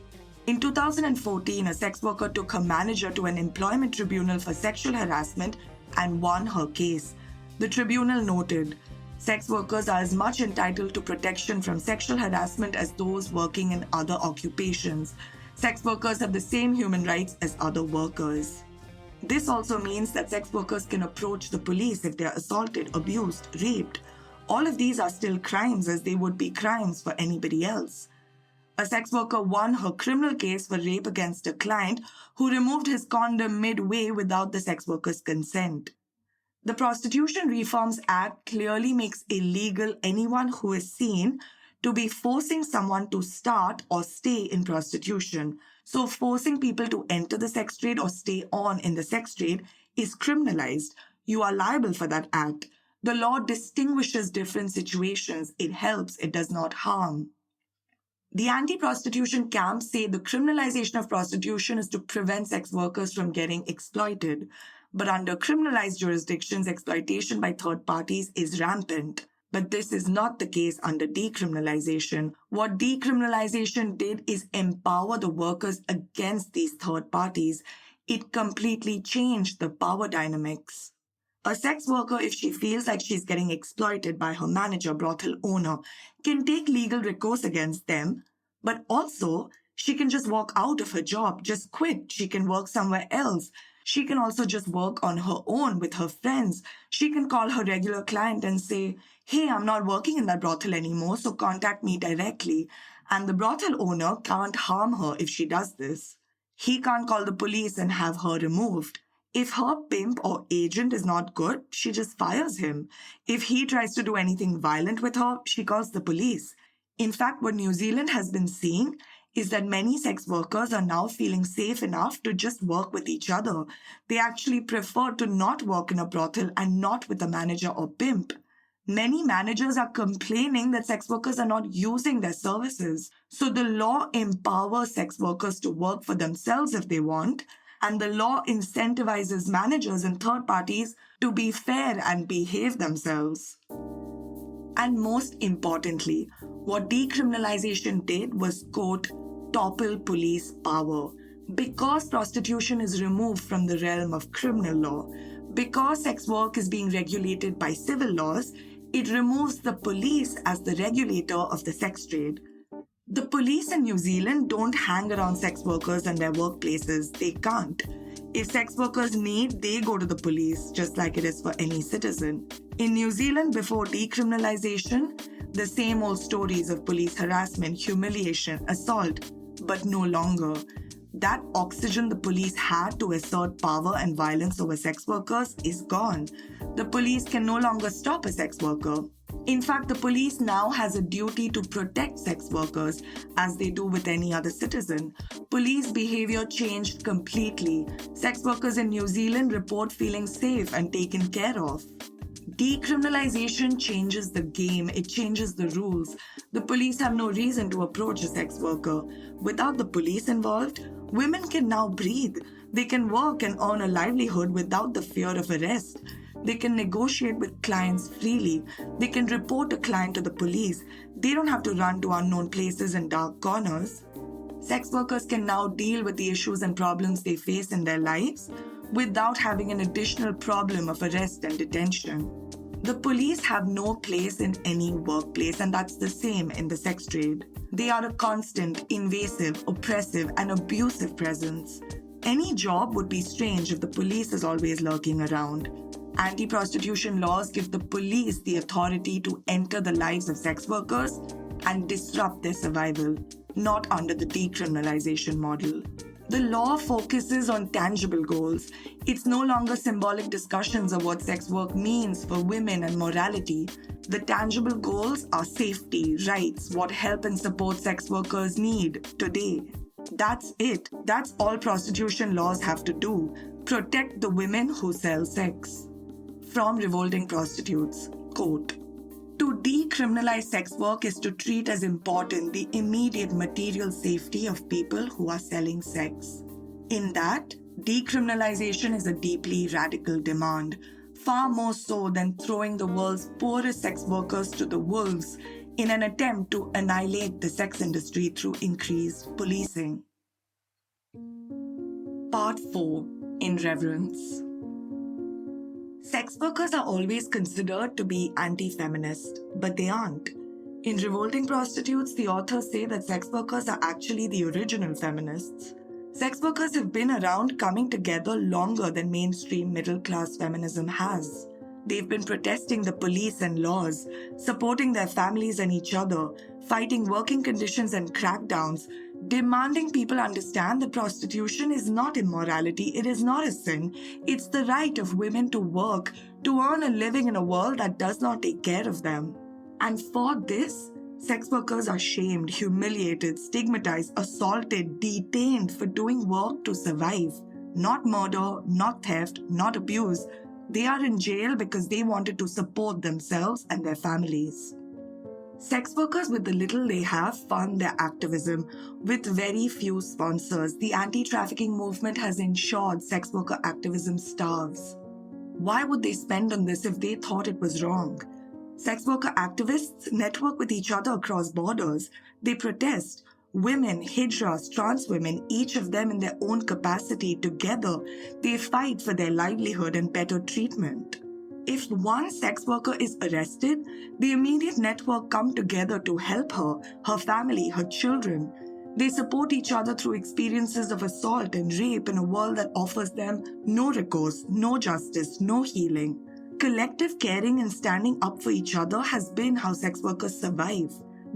In 2014, a sex worker took her manager to an employment tribunal for sexual harassment and won her case. The tribunal noted, sex workers are as much entitled to protection from sexual harassment as those working in other occupations. Sex workers have the same human rights as other workers. This also means that sex workers can approach the police if they are assaulted, abused, raped. All of these are still crimes, as they would be crimes for anybody else. A sex worker won her criminal case for rape against a client who removed his condom midway without the sex worker's consent. The Prostitution Reforms Act clearly makes illegal anyone who is seen to be forcing someone to start or stay in prostitution. So forcing people to enter the sex trade or stay on in the sex trade is criminalized. You are liable for that act. The law distinguishes different situations. It helps, it does not harm. The anti-prostitution camps say the criminalization of prostitution is to prevent sex workers from getting exploited. But under criminalized jurisdictions, exploitation by third parties is rampant. But this is not the case under decriminalization. What decriminalization did is empower the workers against these third parties. It completely changed the power dynamics. A sex worker, if she feels like she's getting exploited by her manager, brothel owner, can take legal recourse against them, but also she can just walk out of her job, just quit. She can work somewhere else. She can also just work on her own with her friends. She can call her regular client and say, "Hey, I'm not working in that brothel anymore, so contact me directly." And the brothel owner can't harm her if she does this. He can't call the police and have her removed. If her pimp or agent is not good, she just fires him. If he tries to do anything violent with her, she calls the police. In fact, what New Zealand has been seeing is that many sex workers are now feeling safe enough to just work with each other. They actually prefer to not work in a brothel and not with a manager or pimp. Many managers are complaining that sex workers are not using their services. So the law empowers sex workers to work for themselves if they want, and the law incentivizes managers and third parties to be fair and behave themselves. And most importantly, what decriminalization did was, quote, topple police power. Because prostitution is removed from the realm of criminal law, because sex work is being regulated by civil laws, it removes the police as the regulator of the sex trade. The police in New Zealand don't hang around sex workers and their workplaces. They can't. If sex workers need, they go to the police, just like it is for any citizen. In New Zealand, before decriminalization, the same old stories of police harassment, humiliation, assault, but no longer. That oxygen the police had to assert power and violence over sex workers is gone. The police can no longer stop a sex worker. In fact, the police now has a duty to protect sex workers, as they do with any other citizen. Police behavior changed completely. Sex workers in New Zealand report feeling safe and taken care of. Decriminalization changes the game, it changes the rules. The police have no reason to approach a sex worker. Without the police involved, women can now breathe. They can work and earn a livelihood without the fear of arrest. They can negotiate with clients freely. They can report a client to the police. They don't have to run to unknown places and dark corners. Sex workers can now deal with the issues and problems they face in their lives without having an additional problem of arrest and detention. The police have no place in any workplace, and that's the same in the sex trade. They are a constant, invasive, oppressive, and abusive presence. Any job would be strange if the police is always lurking around. Anti-prostitution laws give the police the authority to enter the lives of sex workers and disrupt their survival, not under the decriminalization model. The law focuses on tangible goals. It's no longer symbolic discussions of what sex work means for women and morality. The tangible goals are safety, rights, what help and support sex workers need today. That's it. That's all prostitution laws have to do. Protect the women who sell sex. From Revolting Prostitutes, quote, to decriminalize sex work is to treat as important the immediate material safety of people who are selling sex. In that, decriminalization is a deeply radical demand, far more so than throwing the world's poorest sex workers to the wolves in an attempt to annihilate the sex industry through increased policing. Part 4. In Reverence. Sex workers are always considered to be anti-feminist, but they aren't. In Revolting Prostitutes, the authors say that sex workers are actually the original feminists. Sex workers have been around coming together longer than mainstream middle-class feminism has. They've been protesting the police and laws, supporting their families and each other, fighting working conditions and crackdowns, demanding people understand that prostitution is not immorality, it is not a sin. It's the right of women to work, to earn a living in a world that does not take care of them. And for this, sex workers are shamed, humiliated, stigmatized, assaulted, detained for doing work to survive. Not murder, not theft, not abuse. They are in jail because they wanted to support themselves and their families. Sex workers, with the little they have, fund their activism. With very few sponsors, the anti-trafficking movement has ensured sex worker activism starves. Why would they spend on this if they thought it was wrong? Sex worker activists network with each other across borders. They protest. Women, hijras, trans women, each of them in their own capacity, together, they fight for their livelihood and better treatment. If one sex worker is arrested, the immediate network come together to help her, her family, her children. They support each other through experiences of assault and rape in a world that offers them no recourse, no justice, no healing. Collective caring and standing up for each other has been how sex workers survive.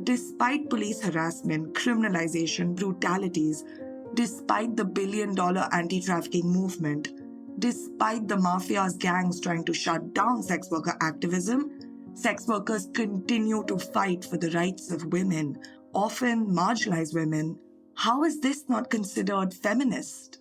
Despite police harassment, criminalization, brutalities, despite the billion-dollar anti-trafficking movement, despite the mafia's gangs trying to shut down sex worker activism, sex workers continue to fight for the rights of women, often marginalized women. How is this not considered feminist?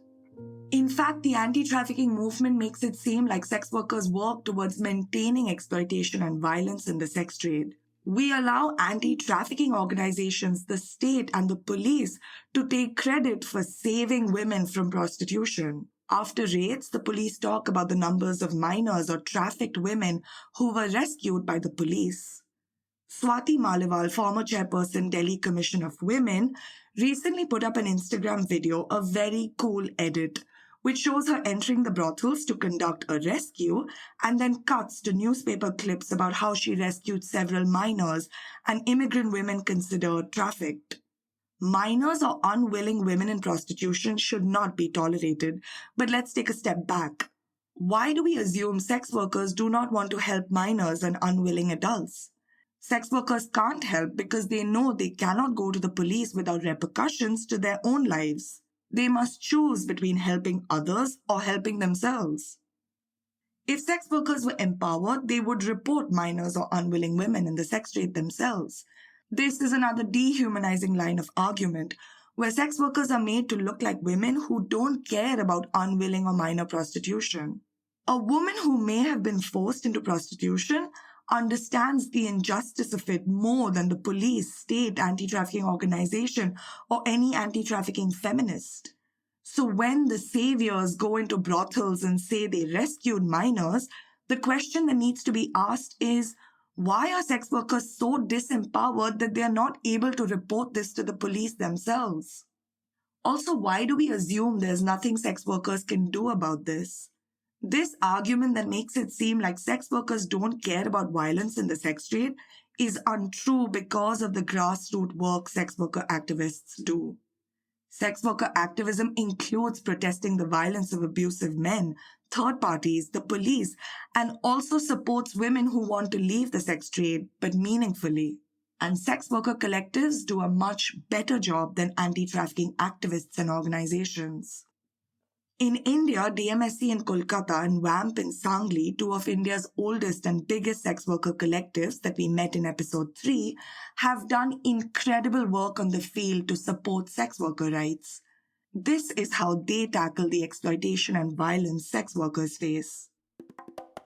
In fact, the anti-trafficking movement makes it seem like sex workers work towards maintaining exploitation and violence in the sex trade. We allow anti-trafficking organizations, the state, and the police to take credit for saving women from prostitution. After raids, the police talk about the numbers of minors or trafficked women who were rescued by the police. Swati Maliwal, former chairperson, Delhi Commission of Women, recently put up an Instagram video, a very cool edit, which shows her entering the brothels to conduct a rescue and then cuts to newspaper clips about how she rescued several minors and immigrant women considered trafficked. Minors or unwilling women in prostitution should not be tolerated. But let's take a step back. Why do we assume sex workers do not want to help minors and unwilling adults? Sex workers can't help because they know they cannot go to the police without repercussions to their own lives. They must choose between helping others or helping themselves. If sex workers were empowered, they would report minors or unwilling women in the sex trade themselves. This is another dehumanizing line of argument, where sex workers are made to look like women who don't care about unwilling or minor prostitution. A woman who may have been forced into prostitution understands the injustice of it more than the police, state, anti-trafficking organization, or any anti-trafficking feminist. So when the saviors go into brothels and say they rescued minors, the question that needs to be asked is, why are sex workers so disempowered that they are not able to report this to the police themselves? Also, why do we assume there's nothing sex workers can do about this? This argument that makes it seem like sex workers don't care about violence in the sex trade is untrue because of the grassroots work sex worker activists do. Sex worker activism includes protesting the violence of abusive men, third parties, the police, and also supports women who want to leave the sex trade, but meaningfully. And sex worker collectives do a much better job than anti-trafficking activists and organizations. In India, DMSC in Kolkata and WAMP in Sangli, two of India's oldest and biggest sex worker collectives that we met in episode 3, have done incredible work on the field to support sex worker rights. This is how they tackle the exploitation and violence sex workers face.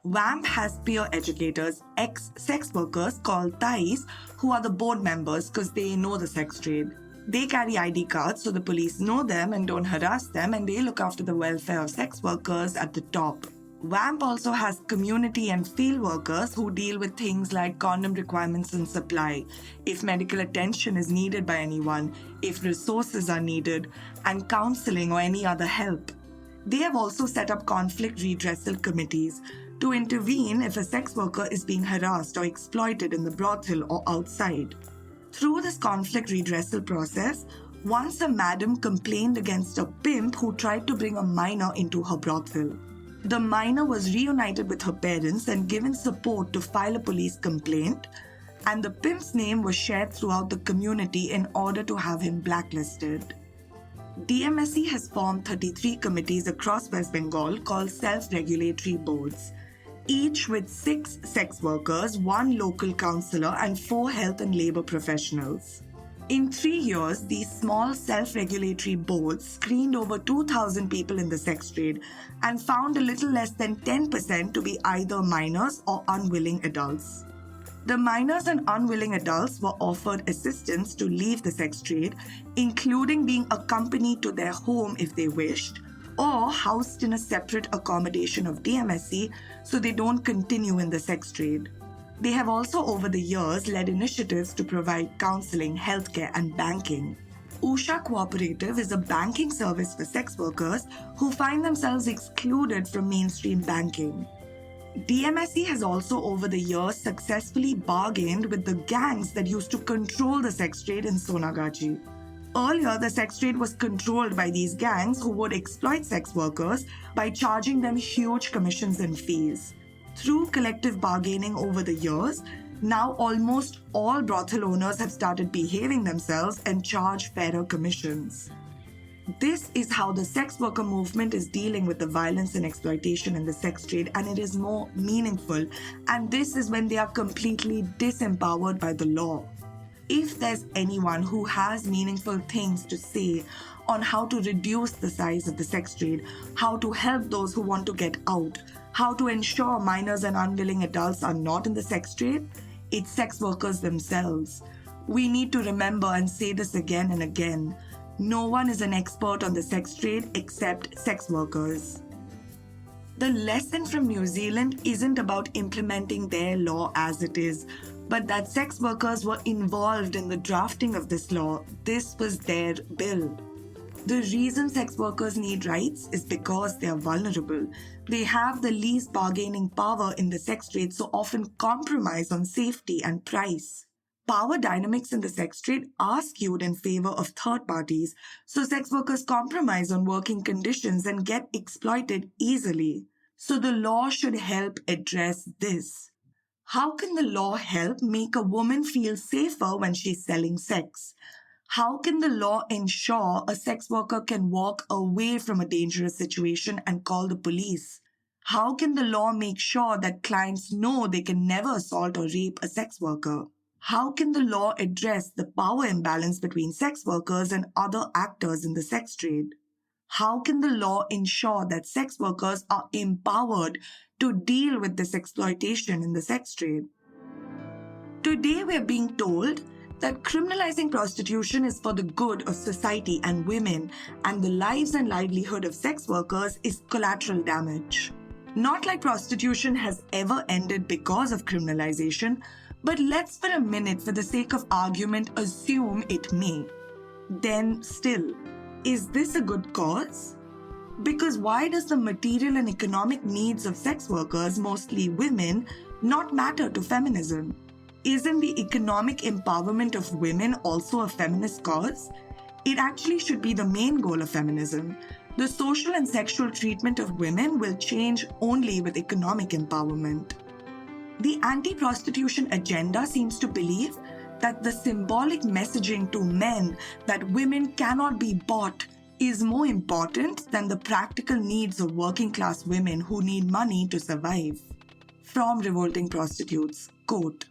WAMP has peer educators, ex-sex workers called Thais, who are the board members because they know the sex trade. They carry ID cards so the police know them and don't harass them, and they look after the welfare of sex workers at the top. WAMP also has community and field workers who deal with things like condom requirements and supply, if medical attention is needed by anyone, if resources are needed, and counseling or any other help. They have also set up conflict redressal committees to intervene if a sex worker is being harassed or exploited in the brothel or outside. Through this conflict redressal process, once a madam complained against a pimp who tried to bring a minor into her brothel. The minor was reunited with her parents and given support to file a police complaint, and the pimp's name was shared throughout the community in order to have him blacklisted. DMSE has formed 33 committees across West Bengal called self-regulatory boards, each with 6 sex workers, 1 local counsellor, and 4 health and labour professionals. In 3 years, these small self-regulatory boards screened over 2,000 people in the sex trade and found a little less than 10% to be either minors or unwilling adults. The minors and unwilling adults were offered assistance to leave the sex trade, including being accompanied to their home if they wished, or housed in a separate accommodation of DMSE so they don't continue in the sex trade. They have also over the years led initiatives to provide counseling, healthcare, and banking. Usha Cooperative is a banking service for sex workers who find themselves excluded from mainstream banking. DMSE has also over the years successfully bargained with the gangs that used to control the sex trade in Sonagachi. Earlier, the sex trade was controlled by these gangs who would exploit sex workers by charging them huge commissions and fees. Through collective bargaining over the years, now almost all brothel owners have started behaving themselves and charge fairer commissions. This is how the sex worker movement is dealing with the violence and exploitation in the sex trade, and it is more meaningful. And this is when they are completely disempowered by the law. If there's anyone who has meaningful things to say on how to reduce the size of the sex trade, how to help those who want to get out, how to ensure minors and unwilling adults are not in the sex trade, it's sex workers themselves. We need to remember and say this again and again. No one is an expert on the sex trade except sex workers. The lesson from New Zealand isn't about implementing their law as it is, but that sex workers were involved in the drafting of this law. This was their bill. The reason sex workers need rights is because they are vulnerable. They have the least bargaining power in the sex trade, so often compromise on safety and price. Power dynamics in the sex trade are skewed in favor of third parties, so sex workers compromise on working conditions and get exploited easily. So the law should help address this. How can the law help make a woman feel safer when she's selling sex? How can the law ensure a sex worker can walk away from a dangerous situation and call the police? How can the law make sure that clients know they can never assault or rape a sex worker? How can the law address the power imbalance between sex workers and other actors in the sex trade? How can the law ensure that sex workers are empowered to deal with this exploitation in the sex trade? Today, we're being told that criminalizing prostitution is for the good of society and women, and the lives and livelihood of sex workers is collateral damage. Not like prostitution has ever ended because of criminalization, but let's for a minute, for the sake of argument, assume it may. Then still, is this a good cause? Because why does the material and economic needs of sex workers, mostly women, not matter to feminism? Isn't the economic empowerment of women also a feminist cause? It actually should be the main goal of feminism. The social and sexual treatment of women will change only with economic empowerment. The anti-prostitution agenda seems to believe that the symbolic messaging to men that women cannot be bought is more important than the practical needs of working-class women who need money to survive. From Revolting Prostitutes, quote,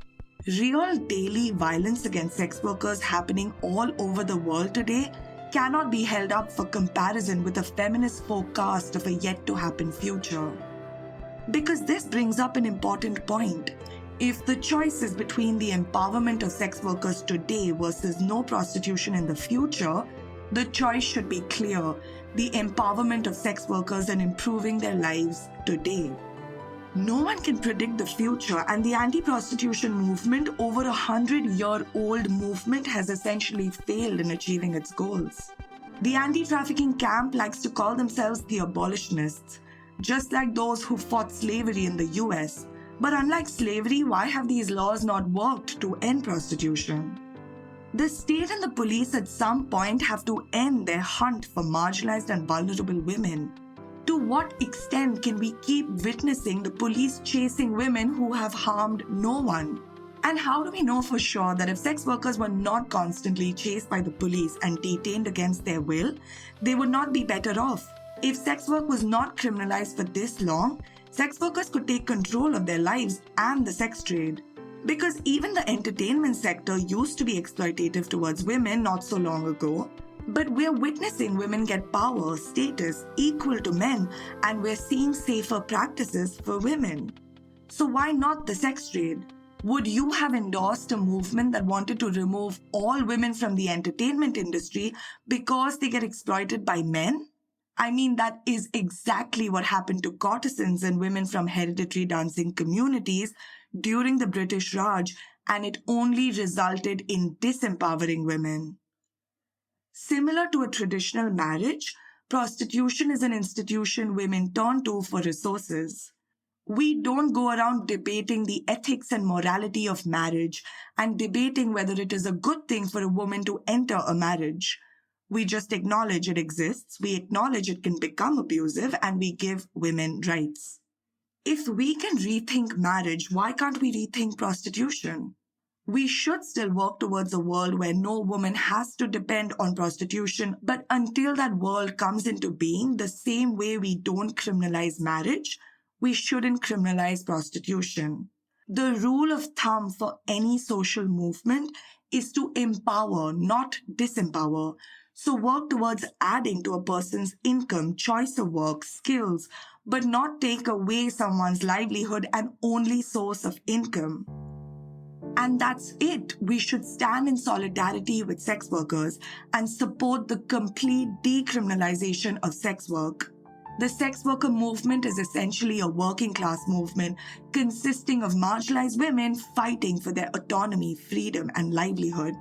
"Real daily violence against sex workers happening all over the world today cannot be held up for comparison with a feminist forecast of a yet-to-happen future." Because this brings up an important point. If the choice is between the empowerment of sex workers today versus no prostitution in the future, the choice should be clear: the empowerment of sex workers and improving their lives today. No one can predict the future, and the anti-prostitution movement, over 100-year-old movement, has essentially failed in achieving its goals. The anti-trafficking camp likes to call themselves the abolitionists, just like those who fought slavery in the US. But unlike slavery, why have these laws not worked to end prostitution? The state and the police at some point have to end their hunt for marginalized and vulnerable women. To what extent can we keep witnessing the police chasing women who have harmed no one? And how do we know for sure that if sex workers were not constantly chased by the police and detained against their will, they would not be better off? If sex work was not criminalized for this long, sex workers could take control of their lives and the sex trade. Because even the entertainment sector used to be exploitative towards women not so long ago. But we're witnessing women get power, status equal to men, and we're seeing safer practices for women. So why not the sex trade? Would you have endorsed a movement that wanted to remove all women from the entertainment industry because they get exploited by men? I mean, that is exactly what happened to courtesans and women from hereditary dancing communities during the British Raj, and it only resulted in disempowering women. Similar to a traditional marriage, prostitution is an institution women turn to for resources. We don't go around debating the ethics and morality of marriage and debating whether it is a good thing for a woman to enter a marriage. We just acknowledge it exists, we acknowledge it can become abusive, and we give women rights. If we can rethink marriage, why can't we rethink prostitution? We should still work towards a world where no woman has to depend on prostitution, but until that world comes into being, the same way we don't criminalize marriage, we shouldn't criminalize prostitution. The rule of thumb for any social movement is to empower, not disempower. So work towards adding to a person's income, choice of work, skills, but not take away someone's livelihood and only source of income. And that's it. We should stand in solidarity with sex workers and support the complete decriminalization of sex work. The sex worker movement is essentially a working class movement consisting of marginalized women fighting for their autonomy, freedom, and livelihood.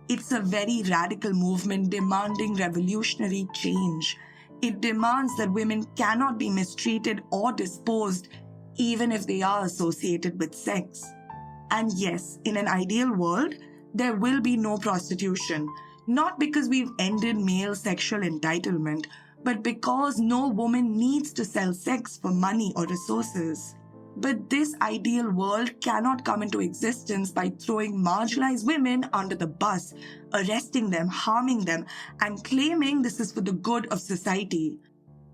It's a very radical movement demanding revolutionary change. It demands that women cannot be mistreated or disposed, even if they are associated with sex. And yes, in an ideal world, there will be no prostitution, not because we've ended male sexual entitlement, but because no woman needs to sell sex for money or resources. But this ideal world cannot come into existence by throwing marginalized women under the bus, arresting them, harming them, and claiming this is for the good of society.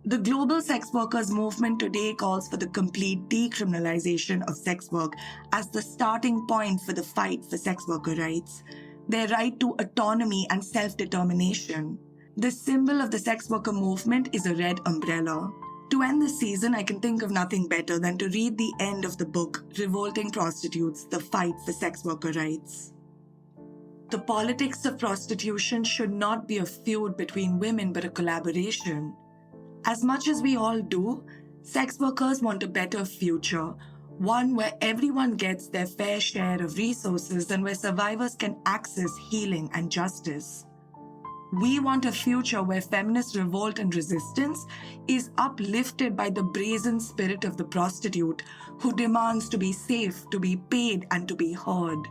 The global sex workers movement today calls for the complete decriminalization of sex work as the starting point for the fight for sex worker rights, their right to autonomy and self-determination. The symbol of the sex worker movement is a red umbrella. To end this season, I can think of nothing better than to read the end of the book, Revolting Prostitutes, The Fight for Sex Worker Rights. The politics of prostitution should not be a feud between women but a collaboration. As much as we all do, sex workers want a better future, one where everyone gets their fair share of resources and where survivors can access healing and justice. We want a future where feminist revolt and resistance is uplifted by the brazen spirit of the prostitute who demands to be safe, to be paid, and to be heard.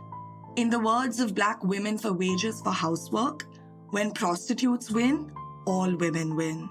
In the words of Black Women for Wages for Housework, when prostitutes win, all women win.